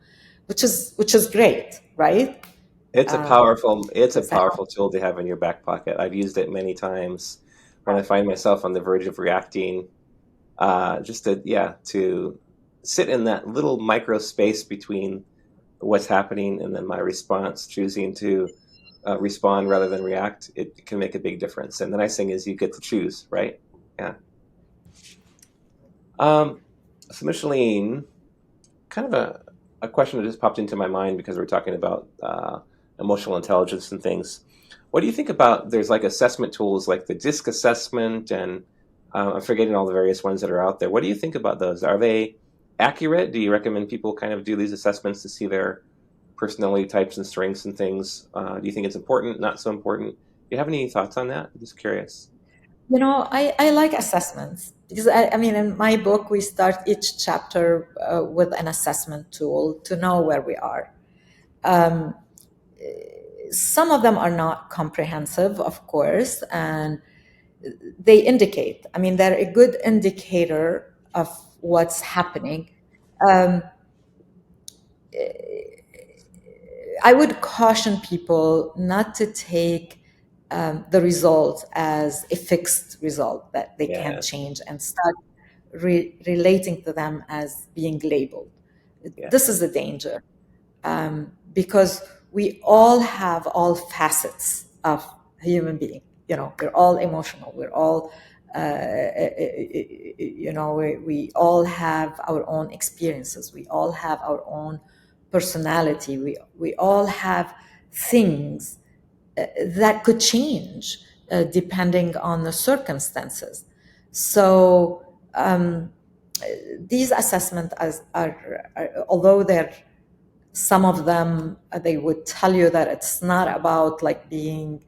Speaker 2: which is great, right?
Speaker 1: It's a
Speaker 2: Does that help?
Speaker 1: powerful tool to have in your back pocket. I've used it many times when I find myself on the verge of reacting. Just to sit in that little micro space between what's happening and then my response, choosing to respond rather than react. It can make a big difference. And the nice thing is you get to choose, right? Yeah. So Micheline, kind of a question that just popped into my mind because we're talking about emotional intelligence and things. What do you think about, there's like assessment tools like the DISC assessment and I'm forgetting all the various ones that are out there. What do you think about those? Are they accurate? Do you recommend people kind of do these assessments to see their personality types and strengths and things? Do you think it's important, not so important? Do you have any thoughts on that? I'm just curious.
Speaker 2: I like assessments because I mean, in my book, we start each chapter with an assessment tool to know where we are. Um, some of them are not comprehensive, of course, and they indicate, I mean, they're a good indicator of what's happening. Um, I would caution people not to take the result as a fixed result that they can't
Speaker 1: Yes.
Speaker 2: change and start relating to them as being labeled.
Speaker 1: Yeah.
Speaker 2: This is a danger, because we all have all facets of a human being. We're all emotional. We're all, we all have our own experiences. We all have our own personality. We all have things that could change depending on the circumstances. So these assessments are, although they're some of them, they would tell you that it's not about like being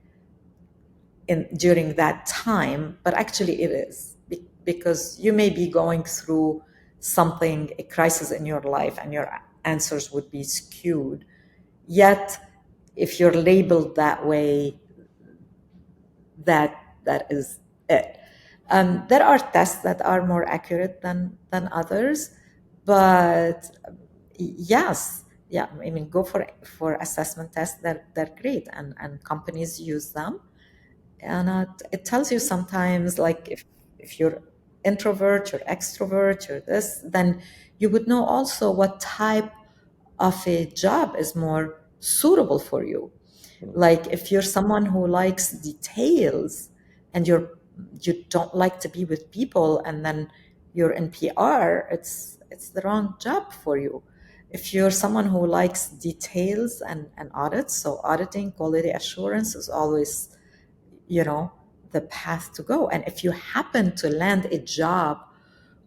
Speaker 2: in during that time, but actually it is, because you may be going through something, a crisis in your life, and your answers would be skewed. Yet if you're labeled that way, that is it. There are tests that are more accurate than others, but yes, yeah, I mean, go for assessment tests. They're great, and companies use them, and it tells you sometimes, like, if you're introvert, you're extrovert, you're this, then you would know also what type of a job is more suitable for you. Like, if you're someone who likes details and you don't like to be with people, and then you're in PR, it's the wrong job for you. if you're someone who likes details and audits, so auditing, quality assurance is always, the path to go. And if you happen to land a job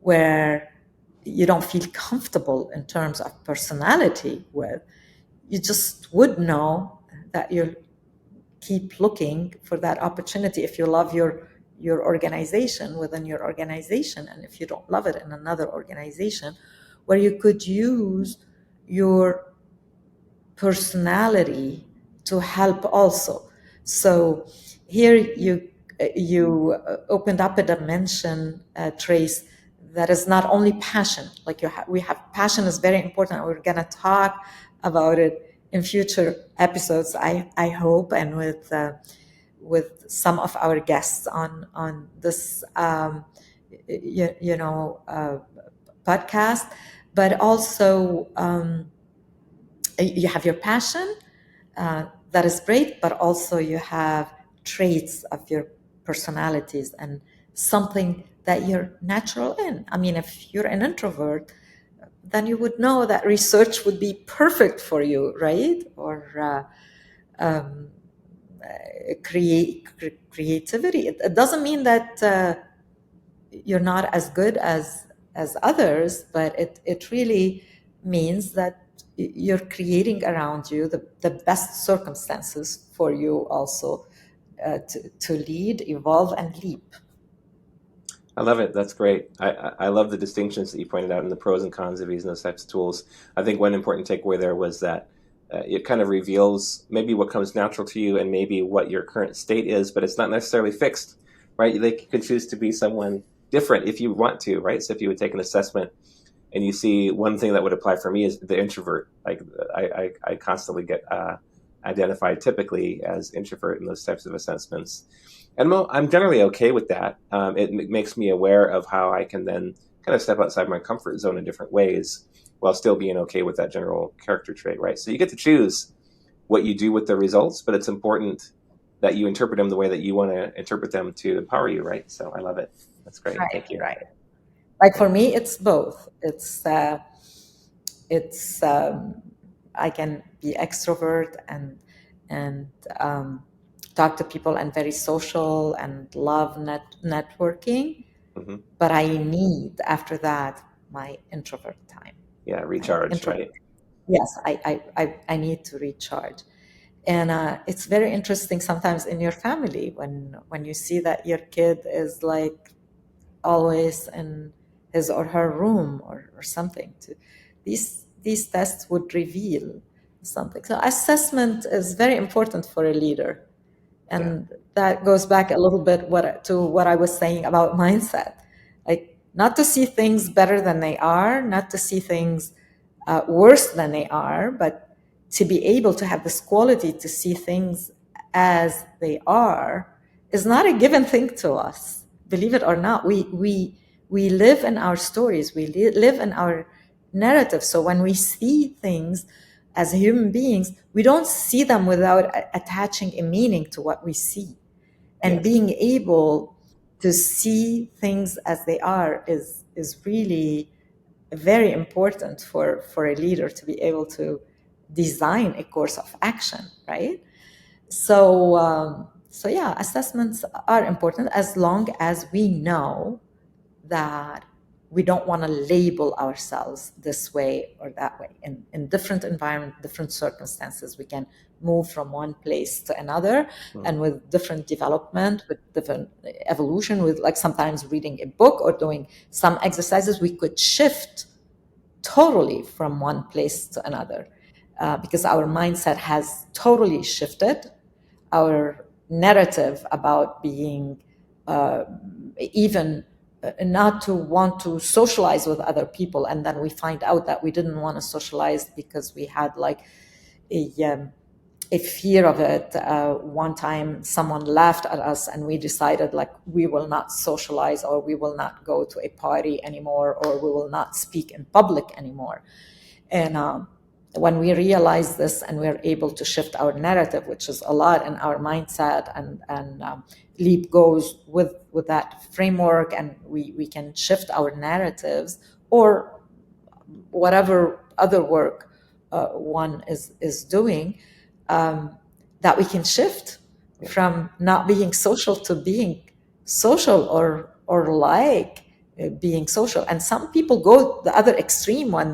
Speaker 2: where you don't feel comfortable in terms of personality with, you just would know that you'll keep looking for that opportunity if you love your organization within your organization, and if you don't love it in another organization where you could use your personality to help also. So here you opened up a dimension, Trace, that is not only passion. Like we have passion is very important. We're gonna talk about it in future episodes, I hope, and with some of our guests on this podcast. But also you have your passion, that is great, but also you have traits of your personalities and something that you're natural in. I mean, if you're an introvert, then you would know that research would be perfect for you, right? Or creativity. It doesn't mean that you're not as good as others, but it really means that you're creating around you the best circumstances for you also to lead, evolve, and leap.
Speaker 1: I love it. That's great. I love the distinctions that you pointed out and the pros and cons of using those types of tools. I think one important takeaway there was that it kind of reveals maybe what comes natural to you and maybe what your current state is, but it's not necessarily fixed, right? They could choose to be someone different if you want to, right? So if you would take an assessment and you see one thing that would apply for me is the introvert. Like I constantly get identified typically as introvert in those types of assessments. And I'm generally okay with that. It makes me aware of how I can then kind of step outside my comfort zone in different ways while still being okay with that general character trait, right? So you get to choose what you do with the results, but it's important that you interpret them the way that you want to interpret them to empower you, right? So I love it. That's great.
Speaker 2: Right,
Speaker 1: Thank you.
Speaker 2: right. Like
Speaker 1: Yeah.
Speaker 2: for me, it's both. It's I can be extrovert and talk to people and very social and love networking,
Speaker 1: Hmm.
Speaker 2: but I need after that my introvert time.
Speaker 1: Yeah.
Speaker 2: I
Speaker 1: Recharge,
Speaker 2: introvert.
Speaker 1: right?
Speaker 2: Yes, I need to recharge. And it's very interesting sometimes in your family when you see that your kid is like always in his or her room or something. These tests would reveal something. So assessment is very important for a leader,
Speaker 1: Yeah.
Speaker 2: and that goes back a little bit to what I was saying about mindset. Like not to see things better than they are, not to see things worse than they are, but to be able to have this quality to see things as they are is not a given thing to us. Believe it or not, we live in our stories, we live in our narrative. So when we see things as human beings, we don't see them without attaching a meaning to what we see. And
Speaker 1: Yes.
Speaker 2: being able to see things as they are is really very important for a leader to be able to design a course of action, right? So yeah, assessments are important as long as we know that we don't want to label ourselves this way or that way. In different environments, different circumstances, we can move from one place to another,
Speaker 1: Mm.
Speaker 2: and with different development, with different evolution, with like sometimes reading a book or doing some exercises, we could shift totally from one place to another because our mindset has totally shifted. Our narrative about being even not to want to socialize with other people, and then we find out that we didn't want to socialize because we had like a fear of it. One time someone laughed at us and we decided like we will not socialize, or we will not go to a party anymore, or we will not speak in public anymore. And when we realize this and we're able to shift our narrative, which is a lot in our mindset, and Leap goes with that framework, and we can shift our narratives or whatever other work one is doing, that we can shift
Speaker 1: Yeah.
Speaker 2: from not being social to being social, or like being social. And some people go the other extreme when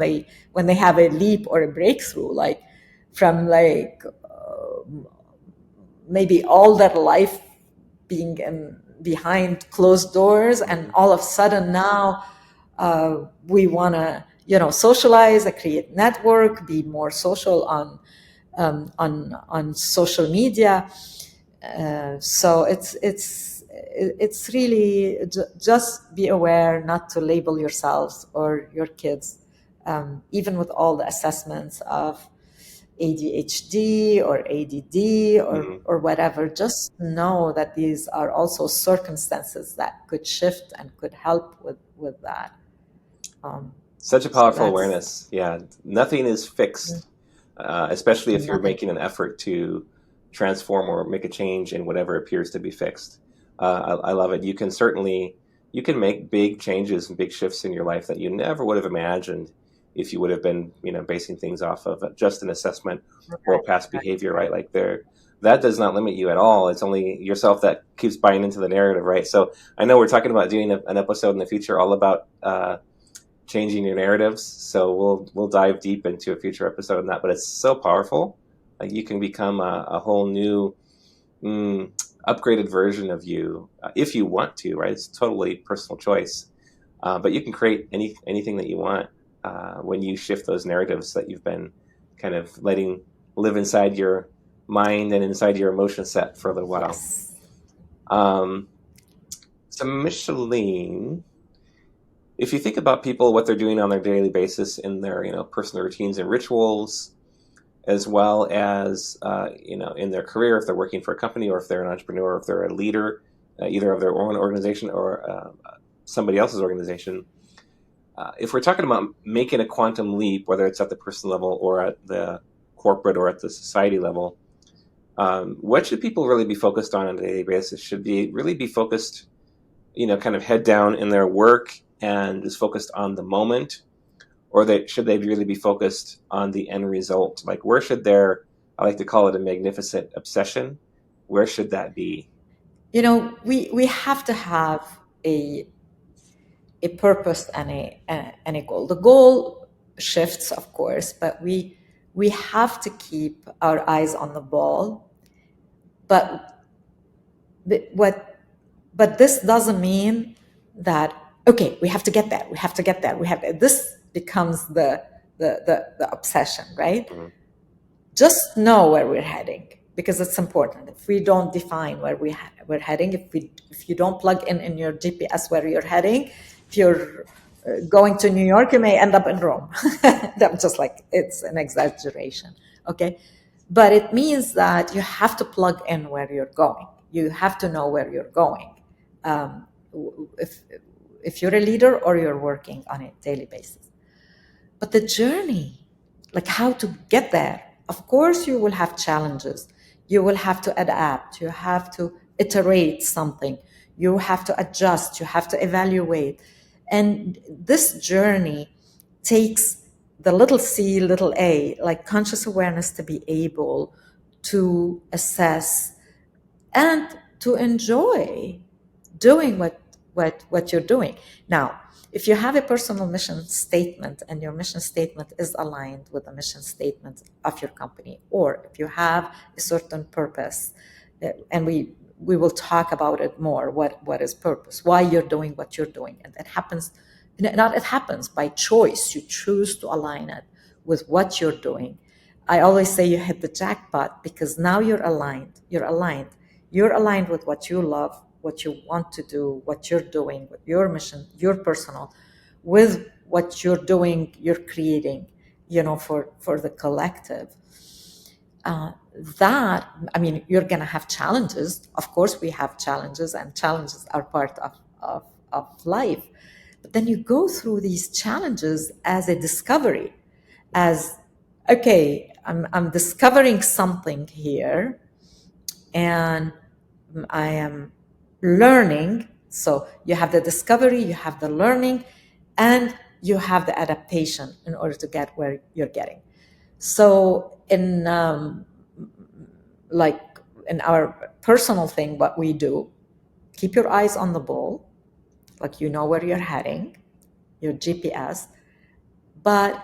Speaker 2: they have a leap or a breakthrough, like from like maybe all their life being behind closed doors, and all of a sudden now we want to socialize, create network, be more social on social media. So it's really just be aware not to label yourselves or your kids, even with all the assessments of ADHD or ADD or whatever. Just know that these are also circumstances that could shift and could help with that.
Speaker 1: Such a
Speaker 2: So
Speaker 1: powerful
Speaker 2: that's
Speaker 1: awareness. Yeah, nothing is fixed, especially if you're
Speaker 2: nothing.
Speaker 1: making an effort to transform or make a change in whatever appears to be fixed. I love it. You can make big changes and big shifts in your life that you never would have imagined if you would have been, basing things off of just an assessment or
Speaker 2: Right,
Speaker 1: past
Speaker 2: right.
Speaker 1: behavior, right? Like that does not limit you at all. It's only yourself that keeps buying into the narrative, right? So I know we're talking about doing an episode in the future all about changing your narratives. So we'll dive deep into a future episode on that. But it's so powerful. Like you can become a whole new mm, upgraded version of you if you want to. Right? It's totally personal choice. But you can create anything that you want when you shift those narratives that you've been kind of letting live inside your mind and inside your emotion set for a little while.
Speaker 2: Yes.
Speaker 1: Um, so Micheline, if you think about people, what they're doing on their daily basis in their personal routines and rituals, as well as in their career, if they're working for a company or if they're an entrepreneur, or if they're a leader, either of their own organization or somebody else's organization. If we're talking about making a quantum leap, whether it's at the personal level or at the corporate or at the society level, what should people really be focused on a daily basis? Should they really be focused, kind of head down in their work and just focused on the moment, or should they really be focused on the end result? Like, where should I like to call it a magnificent obsession. Where should that be?
Speaker 2: We have to have a purpose and a goal. The goal shifts, of course, but we have to keep our eyes on the ball. But but what but this doesn't mean that, okay, we have to get there, we have to get there, this becomes the obsession, right?
Speaker 1: Mm-hmm.
Speaker 2: Just know where we're heading, because it's important. If we don't define where we're heading, if you don't plug in your GPS where you're heading, if you're going to New York, you may end up in Rome. That's just like, it's an exaggeration, okay? But it means that you have to plug in where you're going. You have to know where you're going. Um, if if you're a leader or you're working on a daily basis. But the journey, like how to get there, of course, you will have challenges. You will have to adapt. You have to iterate something. You have to adjust. You have to evaluate. And this journey takes the little c, little a, like conscious awareness, to be able to assess and to enjoy doing what you're doing. Now, if you have a personal mission statement and your mission statement is aligned with the mission statement of your company, or if you have a certain purpose, and we will talk about it more, what is purpose, why you're doing what you're doing, and it happens, not it happens by choice. You choose to align it with what you're doing. I always say you hit the jackpot, because now you're aligned. You're aligned with what you love, what you want to do, what you're doing, with your mission, your personal, with what you're doing, you're creating, for the collective. That, I mean, you're going to have challenges. Of course, we have challenges, and challenges are part of life. But then you go through these challenges as a discovery, as, okay, I'm discovering something here, and I am learning. So you have the discovery, you have the learning, and you have the adaptation in order to get where you're getting. So in like in our personal thing, what we do, keep your eyes on the ball, like you know where you're heading, your GPS, but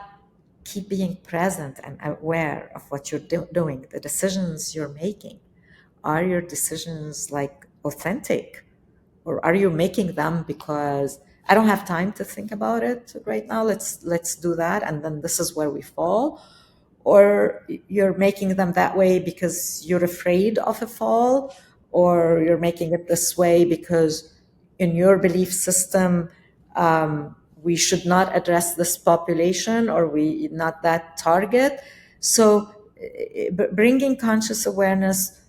Speaker 2: keep being present and aware of what you're doing, the decisions you're making. Are your decisions like authentic, or are you making them because I don't have time to think about it right now, let's do that, and then this is where we fall? Or you're making them that way because you're afraid of a fall, or you're making it this way because in your belief system we should not address this population, or we not that target. So bringing conscious awareness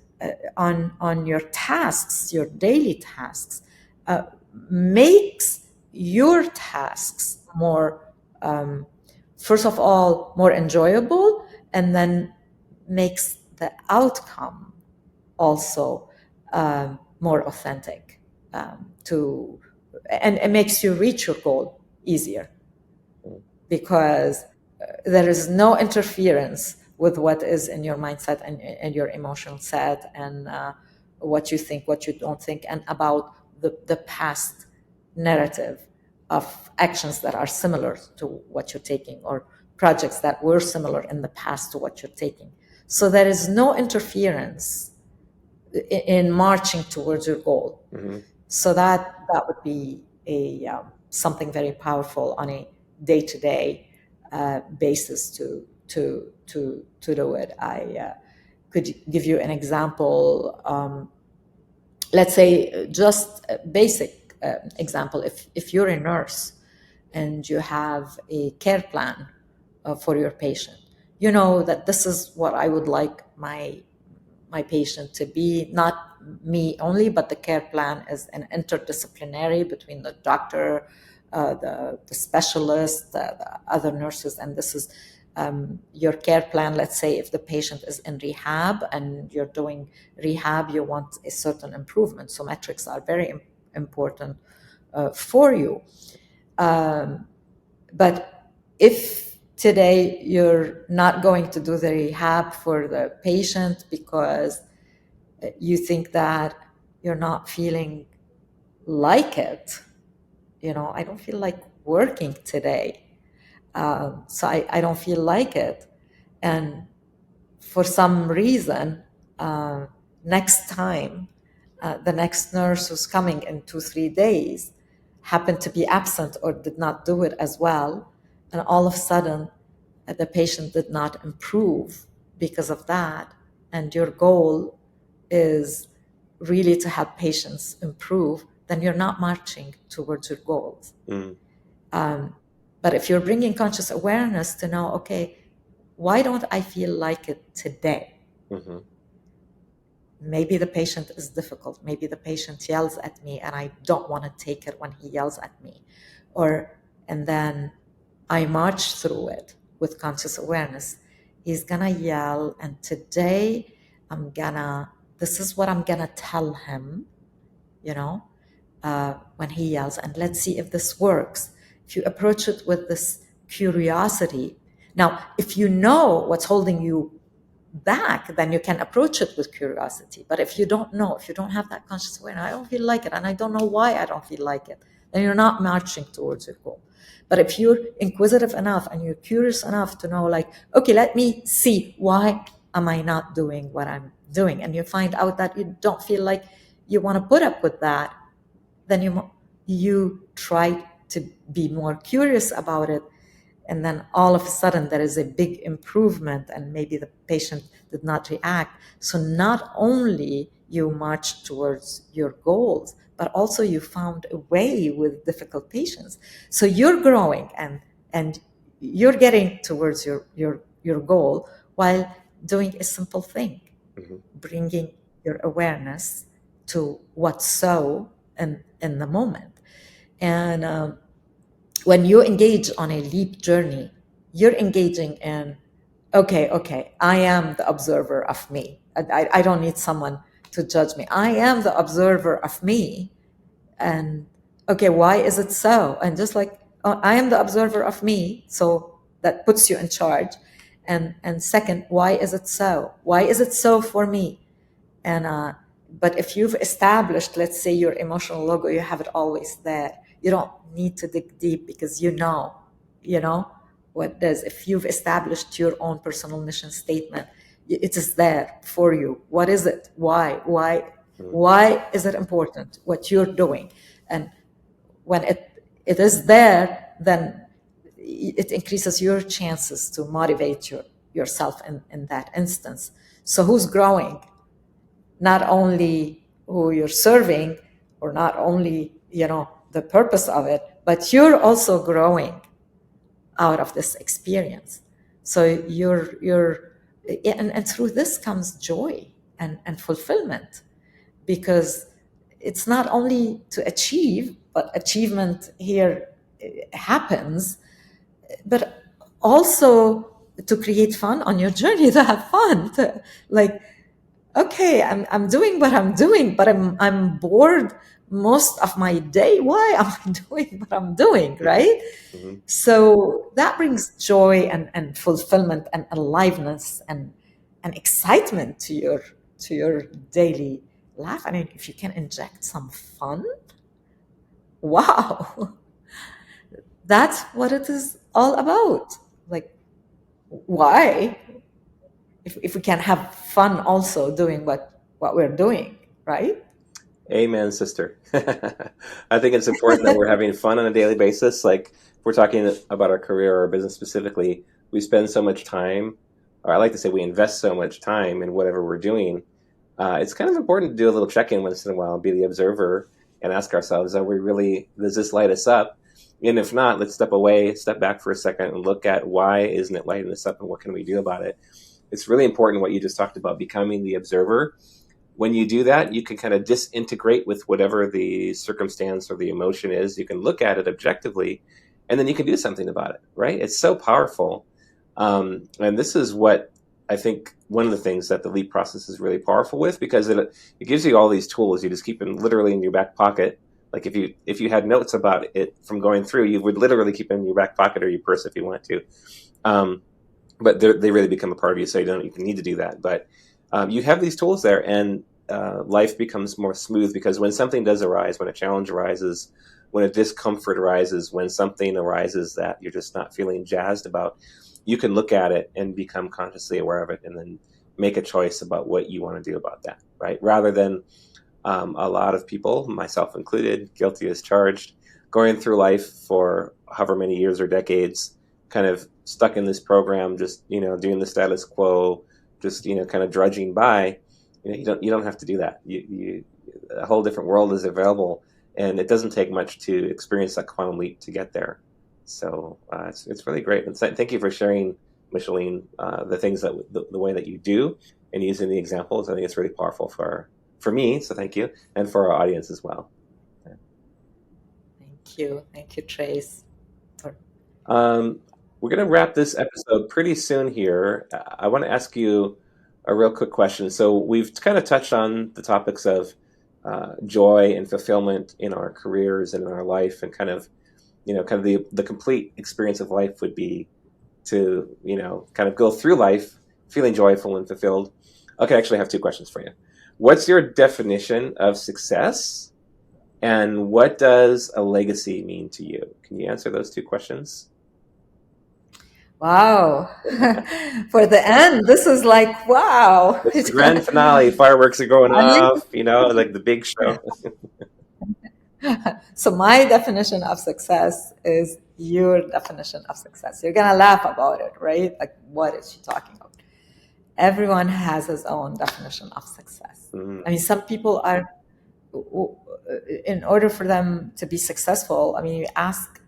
Speaker 2: on your tasks, your daily tasks, makes your tasks more first of all more enjoyable, and then makes the outcome also more authentic, to and it makes you reach your goal easier, because there is no interference with what is in your mindset and your emotional set, and what you think, what you don't think, and about the past narrative of actions that are similar to what you're taking, or projects that were similar in the past to what you're taking. So there is no interference in marching towards your goal.
Speaker 1: Mm-hmm.
Speaker 2: So that would be a something very powerful on a day-to-day basis to do it. I could give you an example. Let's say just a basic example. If you're a nurse and you have a care plan for your patient, you know that this is what I would like my patient to be, not me only, but the care plan is an interdisciplinary between the doctor, the specialist, the other nurses, and this is your care plan. Let's say if the patient is in rehab and you're doing rehab, you want a certain improvement. So metrics are very important for you. But if today you're not going to do the rehab for the patient because you think that you're not feeling like it, I don't feel like working today, so I don't feel like it, and for some reason next time the next nurse who's coming in 2-3 days happened to be absent or did not do it as well, and all of a sudden the patient did not improve because of that, and your goal is really to help patients improve, then you're not marching towards your goals. But if you're bringing conscious awareness to know, okay, why don't I feel like it today?
Speaker 1: Mm-hmm.
Speaker 2: Maybe the patient is difficult. Maybe the patient yells at me and I don't want to take it when he yells at me. And then I march through it with conscious awareness. He's gonna yell, and today this is what I'm gonna tell him, when he yells, and let's see if this works. If you approach it with this curiosity, now, if you know what's holding you back, then you can approach it with curiosity. But if you don't know, if you don't have that conscious awareness, I don't feel like it, and I don't know why I don't feel like it, then you're not marching towards your goal. But if you're inquisitive enough and you're curious enough to know, like, okay, let me see, why am I not doing what I'm doing? And you find out that you don't feel like you want to put up with that, then you try to be more curious about it, and then all of a sudden there is a big improvement, and maybe the patient did not react. So not only you march towards your goals, but also you found a way with difficult patients. So you're growing and you're getting towards your goal while doing a simple thing, bringing your awareness to what's so in the moment. And when you engage on a leap journey, you're engaging in, okay, I am the observer of me. I don't need someone to judge me. I am the observer of me. And okay, why is it so? And just like I am the observer of me, so that puts you in charge. And second, why is it so? Why is it so for me? And but if you've established, let's say, your emotional logo, you have it always there. You don't need to dig deep because you know what it is. If you've established your own personal mission statement, it is there for you. What is it? Why is it important what you're doing? And when it is there, then it increases your chances to motivate yourself in that instance. So who's growing? Not only who you're serving, or not only the purpose of it, but you're also growing out of this experience. So and through this comes joy and fulfillment, because it's not only to achieve, but achievement here happens, but also to create fun on your journey, to have fun, to, like, okay, I'm doing what I'm doing, but I'm bored most of my day. Why am I doing what I'm doing, right?
Speaker 1: Mm-hmm.
Speaker 2: So that brings joy and fulfillment and aliveness and excitement to your daily life. I mean, if you can inject some fun, wow, that's what it is all about. Like, why? If we can have fun also doing what we're doing, right?
Speaker 1: Amen, sister. I think it's important that we're having fun on a daily basis. Like, if we're talking about our career or our business specifically, we spend so much time, or I like to say we invest so much time in whatever we're doing. It's kind of important to do a little check-in once in a while, be the observer, and ask ourselves, does this light us up? And if not, let's step away, step back for a second, and look at why isn't it lighting us up, and what can we do about it? It's really important what you just talked about, becoming the observer. When you do that, you can kind of disintegrate with whatever the circumstance or the emotion is. You can look at it objectively, and then you can do something about it, right? It's so powerful. And this is what I think one of the things that the LEAP process is really powerful with, because it gives you all these tools. You just keep them literally in your back pocket. Like if you had notes about it from going through, you would literally keep them in your back pocket or your purse if you want to. But they really become a part of you, so you don't even need to do that. But you have these tools there, and life becomes more smooth, because when something does arise, when a challenge arises, when a discomfort arises, when something arises that you're just not feeling jazzed about, you can look at it and become consciously aware of it, and then make a choice about what you want to do about that, right? Rather than a lot of people, myself included, guilty as charged, going through life for however many years or decades, kind of stuck in this program, just doing the status quo, just kind of drudging by. You don't have to do that. A whole different world is available, and it doesn't take much to experience that quantum leap to get there. So it's really great. And thank you for sharing, Micheline, the things that the way that you do, and using the examples. I think it's really powerful for me. So thank you, and for our audience as well.
Speaker 2: Thank you, Trace.
Speaker 1: We're going to wrap this episode pretty soon here. I want to ask you a real quick question. So we've kind of touched on the topics of joy and fulfillment in our careers and in our life, and kind of the complete experience of life would be to kind of go through life feeling joyful and fulfilled. Okay, I actually have two questions for you. What's your definition of success, and what does a legacy mean to you? Can you answer those two questions?
Speaker 2: Wow. For the end, this is like, wow.
Speaker 1: It's the grand finale. Fireworks are going off, like the big show.
Speaker 2: So my definition of success is your definition of success. You're going to laugh about it, right? Like, what is she talking about? Everyone has his own definition of success.
Speaker 1: Mm.
Speaker 2: I mean, some people are, in order for them to be successful, I mean, you ask,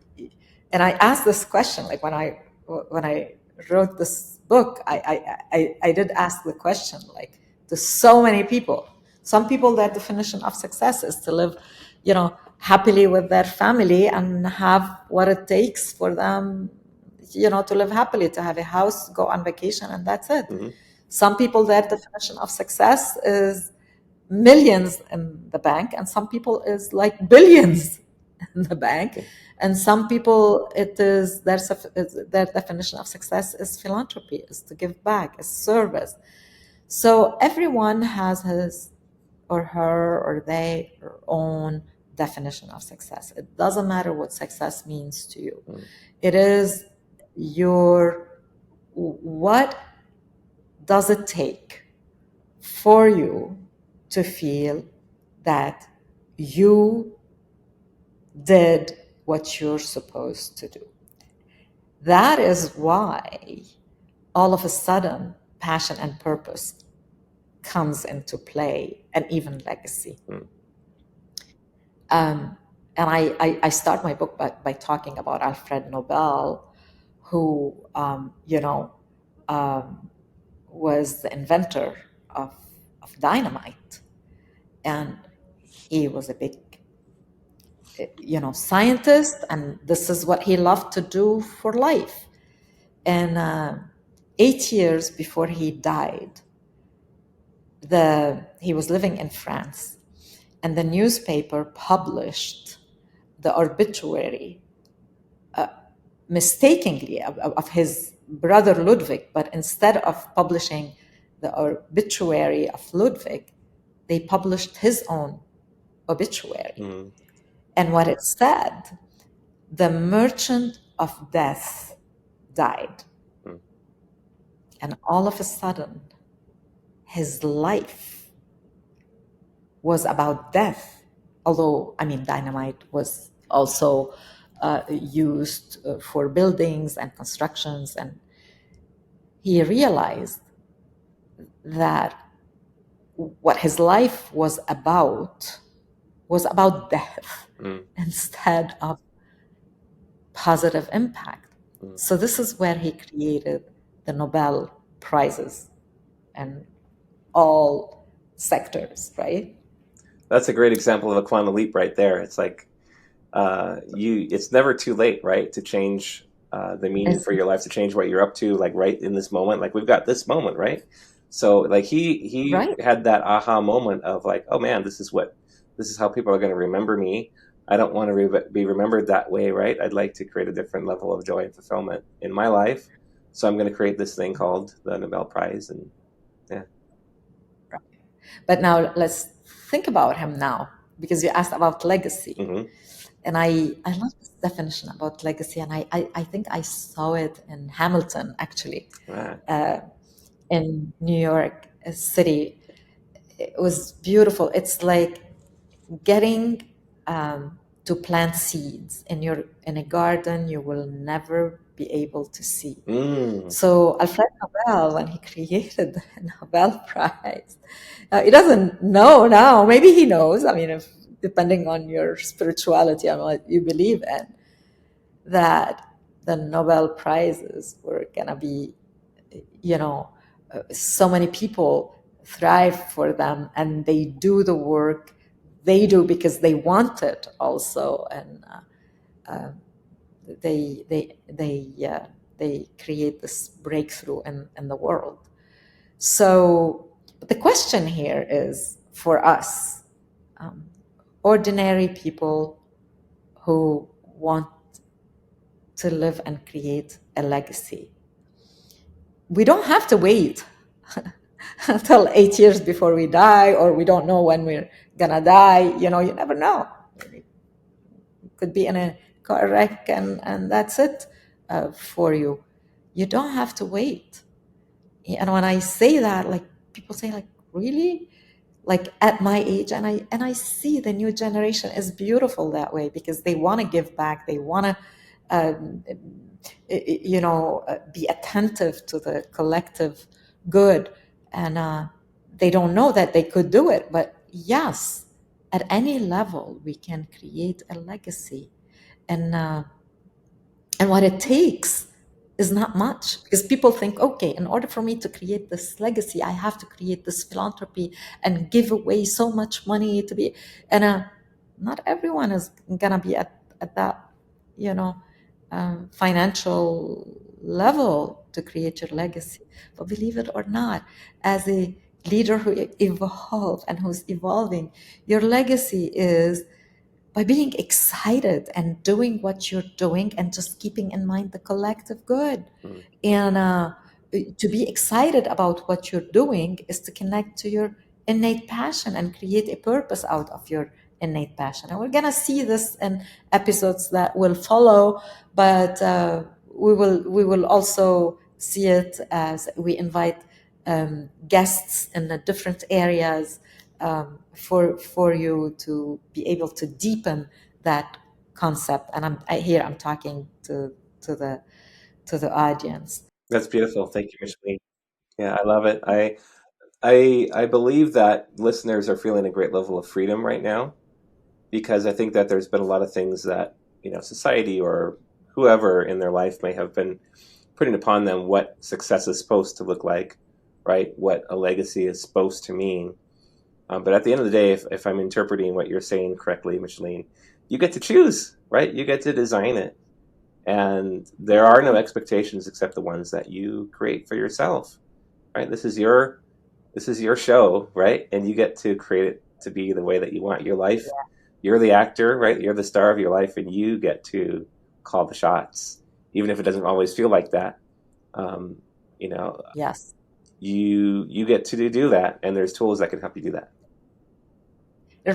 Speaker 2: and I asked this question, like when I wrote this book, I did ask the question, like, to so many people. Some people, their definition of success is to live, happily with their family and have what it takes for them, to live happily, to have a house, go on vacation, and that's it.
Speaker 1: Mm-hmm.
Speaker 2: Some people, their definition of success is millions in the bank, and some people is like billions in the bank.
Speaker 1: Okay.
Speaker 2: And some people, it is their definition of success is philanthropy, is to give back, is service. So everyone has his or her or they their own definition of success. It doesn't matter what success means to you.
Speaker 1: Mm.
Speaker 2: It is what does it take for you to feel that you did what you're supposed to do. That is why all of a sudden passion and purpose comes into play, and even legacy.
Speaker 1: Mm.
Speaker 2: And I start my book by talking about Alfred Nobel, who, was the inventor of dynamite. And he was a big, scientist, and this is what he loved to do for life. And 8 years before he died, he was living in France, and the newspaper published the obituary mistakenly of his brother Ludwig, but instead of publishing the obituary of Ludwig, they published his own obituary.
Speaker 1: Mm.
Speaker 2: And what it said, the merchant of death died.
Speaker 1: Mm.
Speaker 2: And all of a sudden, his life was about death. Although, dynamite was also used for buildings and constructions. And he realized that what his life was about death instead of positive impact. So this is where he created the Nobel Prizes and all sectors, right?
Speaker 1: That's a great example of a quantum leap right there. It's like it's never too late, right, to change the meaning for your life, to change what you're up to, like right in this moment. Like we've got this moment, right? So like he
Speaker 2: Right.
Speaker 1: had that aha moment of like, oh man, this is how people are going to remember me. I don't want to be remembered that way, right? I'd like to create a different level of joy and fulfillment in my life. So I'm going to create this thing called the Nobel Prize, and yeah.
Speaker 2: But now let's think about him now, because you asked about legacy.
Speaker 1: Mm-hmm.
Speaker 2: And I love this definition about legacy, and I think I saw it in Hamilton, actually, in New York City. It was beautiful. It's like getting to plant seeds in a garden you will never be able to see. So Alfred Nobel, when he created the Nobel Prize, he doesn't know now. Maybe he knows. If depending on your spirituality and what you believe in, that the Nobel Prizes were gonna be, so many people thrive for them, and they do the work they do because they want it also, and they create this breakthrough in the world. So the question here is for us, ordinary people who want to live and create a legacy. We don't have to wait until 8 years before we die, or we don't know when we're gonna die. You never know. It could be in a car wreck, and that's it for you. You don't have to wait. And when I say that, like, people say, like, really? Like, at my age, and I see the new generation is beautiful that way, because they want to give back. They want to be attentive to the collective good, and they don't know that they could do it. But yes, at any level we can create a legacy, and what it takes is not much, because people think, okay, in order for me to create this legacy, I have to create this philanthropy and give away so much money to be, and not everyone is gonna be at that financial level to create your legacy. But believe it or not, as a leader who evolved and who's evolving, your legacy is by being excited and doing what you're doing and just keeping in mind the collective good.
Speaker 1: Mm.
Speaker 2: And to be excited about what you're doing is to connect to your innate passion and create a purpose out of your innate passion. And we're going to see this in episodes that will follow, but we will also see it as we invite guests in the different areas for you to be able to deepen that concept. And I'm talking to the to the audience.
Speaker 1: That's beautiful. Thank you, Micheline. Yeah, I love it. I believe that listeners are feeling a great level of freedom right now because I think that there's been a lot of things that, society or whoever in their life may have been putting upon them what success is supposed to look like, right? What a legacy is supposed to mean. But at the end of the day, if I'm interpreting what you're saying correctly, Micheline, you get to choose, right? You get to design it. And there are no expectations except the ones that you create for yourself, right? This is your show, right? And you get to create it to be the way that you want your life. You're the actor, right? You're the star of your life, and you get to call the shots, even if it doesn't always feel like that. Um, you know,
Speaker 2: Yes,
Speaker 1: you get to do that, and there's tools that can help you do that.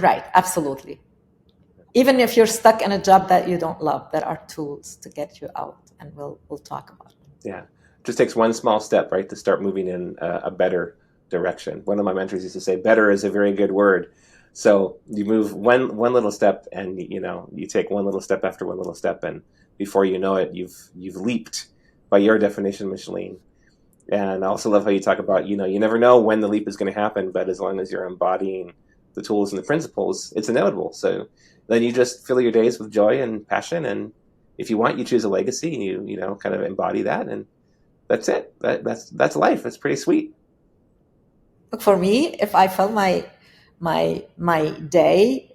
Speaker 2: right, absolutely. Even if you're stuck in a job that you don't love, there are tools to get you out, and we'll talk about it.
Speaker 1: Yeah, just takes one small step, right, to start moving in a better direction. One of my mentors used to say, "Better is a very good word." So you move one little step, and you take one little step after one little step, and before you know it, you've leaped by your definition, Micheline. And I also love how you talk about, you never know when the leap is going to happen, but as long as you're embodying the tools and the principles, it's inevitable. So then you just fill your days with joy and passion, and if you want, you choose a legacy, and you kind of embody that, and that's it. That's life. That's pretty sweet.
Speaker 2: Look, for me, if I fill my day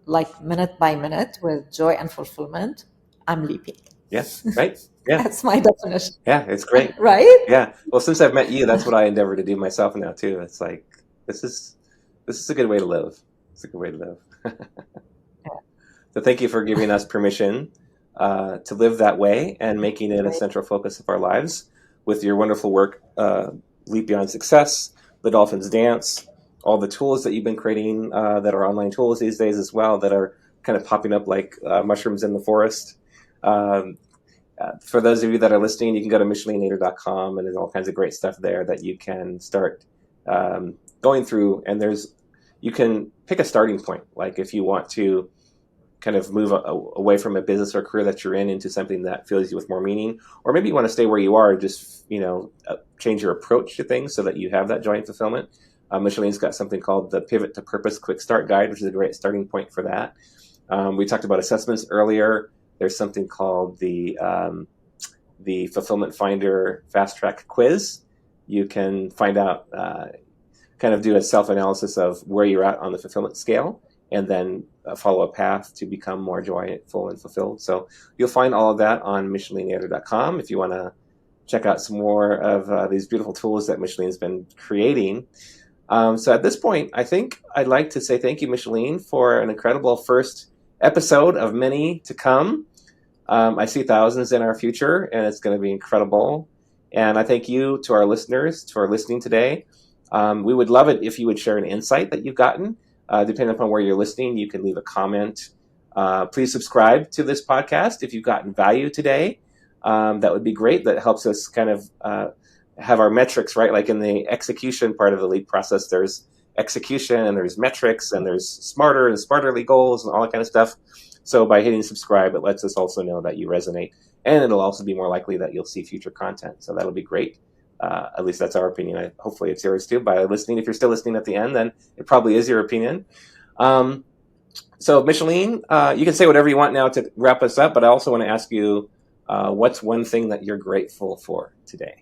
Speaker 2: like minute by minute with joy and fulfillment, I'm leaping.
Speaker 1: Yeah. Right. Yeah.
Speaker 2: That's my definition,
Speaker 1: Yeah. It's great.
Speaker 2: right?
Speaker 1: Yeah. Well, since I've met you, that's what I endeavor to do myself now too. It's like this is this is a good way to live. It's a good way to live. So thank you for giving us permission to live that way and making it a
Speaker 2: Right.
Speaker 1: central focus of our lives with your wonderful work, Leap Beyond Success, The Dolphins Dance, all the tools that you've been creating that are online tools these days as well that are kind of popping up like mushrooms in the forest. Um, for those of you that are listening, you can go to michelininader.com and there's all kinds of great stuff there that you can start going through. And you can pick a starting point. Like if you want to kind of move away from a business or career that you're in into something that fills you with more meaning, or maybe you want to stay where you are, just change your approach to things so that you have that joy and fulfillment. Micheline's got something called the Pivot to Purpose Quick Start Guide, which is a great starting point for that. We talked about assessments earlier. There's something called the Fulfillment Finder Fast Track Quiz. You can find out, kind of do a self-analysis of where you're at on the fulfillment scale, and then follow a path to become more joyful and fulfilled. So you'll find all of that on michelininader.com if you want to check out some more of these beautiful tools that Micheline's been creating. So at this point, I think I'd like to say thank you, Micheline, for an incredible first episode of many to come. I see thousands in our future, and it's going to be incredible. And I thank you to our listeners who are listening today. We would love it if you would share an insight that you've gotten. Depending upon where you're listening, you can leave a comment. Please subscribe to this podcast if you've gotten value today. That would be great. That helps us kind of have our metrics right. Like in the execution part of the leap process, there's execution and there's metrics and there's smarter and smarterly goals and all that kind of stuff. So by hitting subscribe, it lets us also know that you resonate, and it'll also be more likely that you'll see future content. So that'll be great. At least that's our opinion. Hopefully it's yours too by listening. If you're still listening at the end, then it probably is your opinion. So Micheline, you can say whatever you want now to wrap us up, but I also want to ask you, what's one thing that you're grateful for today?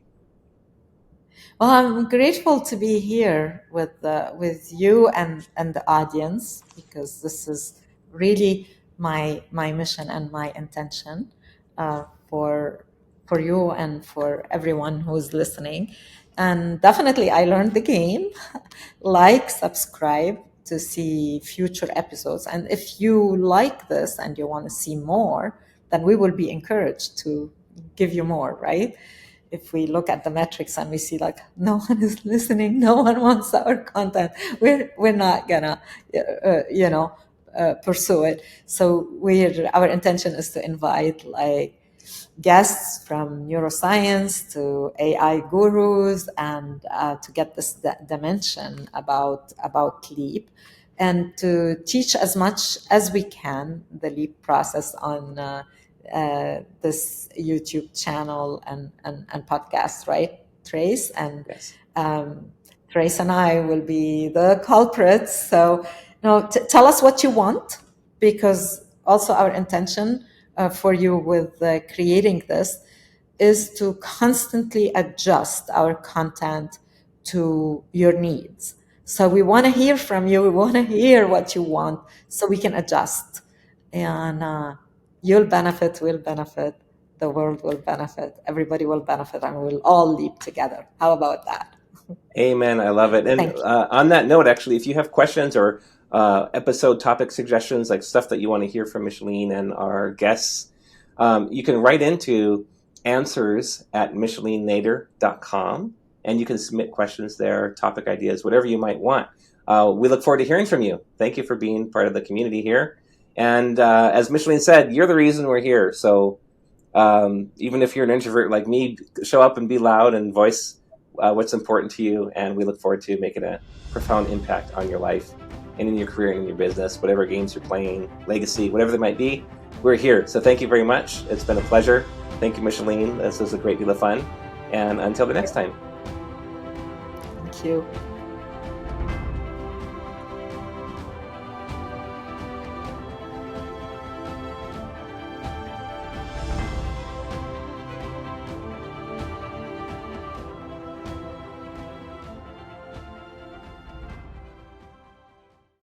Speaker 2: Well, I'm grateful to be here with you and the audience, because this is really my mission and my intention for you and for everyone who's listening. And definitely, I learned the game. Like, subscribe, to see future episodes. And if you like this and you want to see more, then we will be encouraged to give you more, right? If we look at the metrics and we see like no one is listening, no one wants our content, we're not gonna pursue it. So our intention is to invite like guests from neuroscience to AI gurus, and to get this dimension about Leap, and to teach as much as we can the Leap process on this YouTube channel and podcast, right, Trace? And
Speaker 1: Yes.
Speaker 2: Trace and I will be the culprits. So, tell us what you want, because also our intention for you with creating this is to constantly adjust our content to your needs. So we want to hear from you. We want to hear what you want so we can adjust. And you'll benefit, we'll benefit, the world will benefit, everybody will benefit, and we'll all leap together. How about that?
Speaker 1: Amen. I love it. And
Speaker 2: Thank you.
Speaker 1: On that note, actually, if you have questions or episode topic suggestions, like stuff that you want to hear from Micheline and our guests, you can write into answers@michelinenader.com, and you can submit questions there, topic ideas, whatever you might want. We look forward to hearing from you. Thank you for being part of the community here. And as Micheline said, you're the reason we're here. So even if you're an introvert like me, show up and be loud and voice what's important to you, and we look forward to making a profound impact on your life and in your career and in your business, whatever games you're playing, legacy, whatever they might be. We're here. So thank you very much. It's been a pleasure. Thank you, Micheline. This was a great deal of fun. And until the next time.
Speaker 2: Thank you.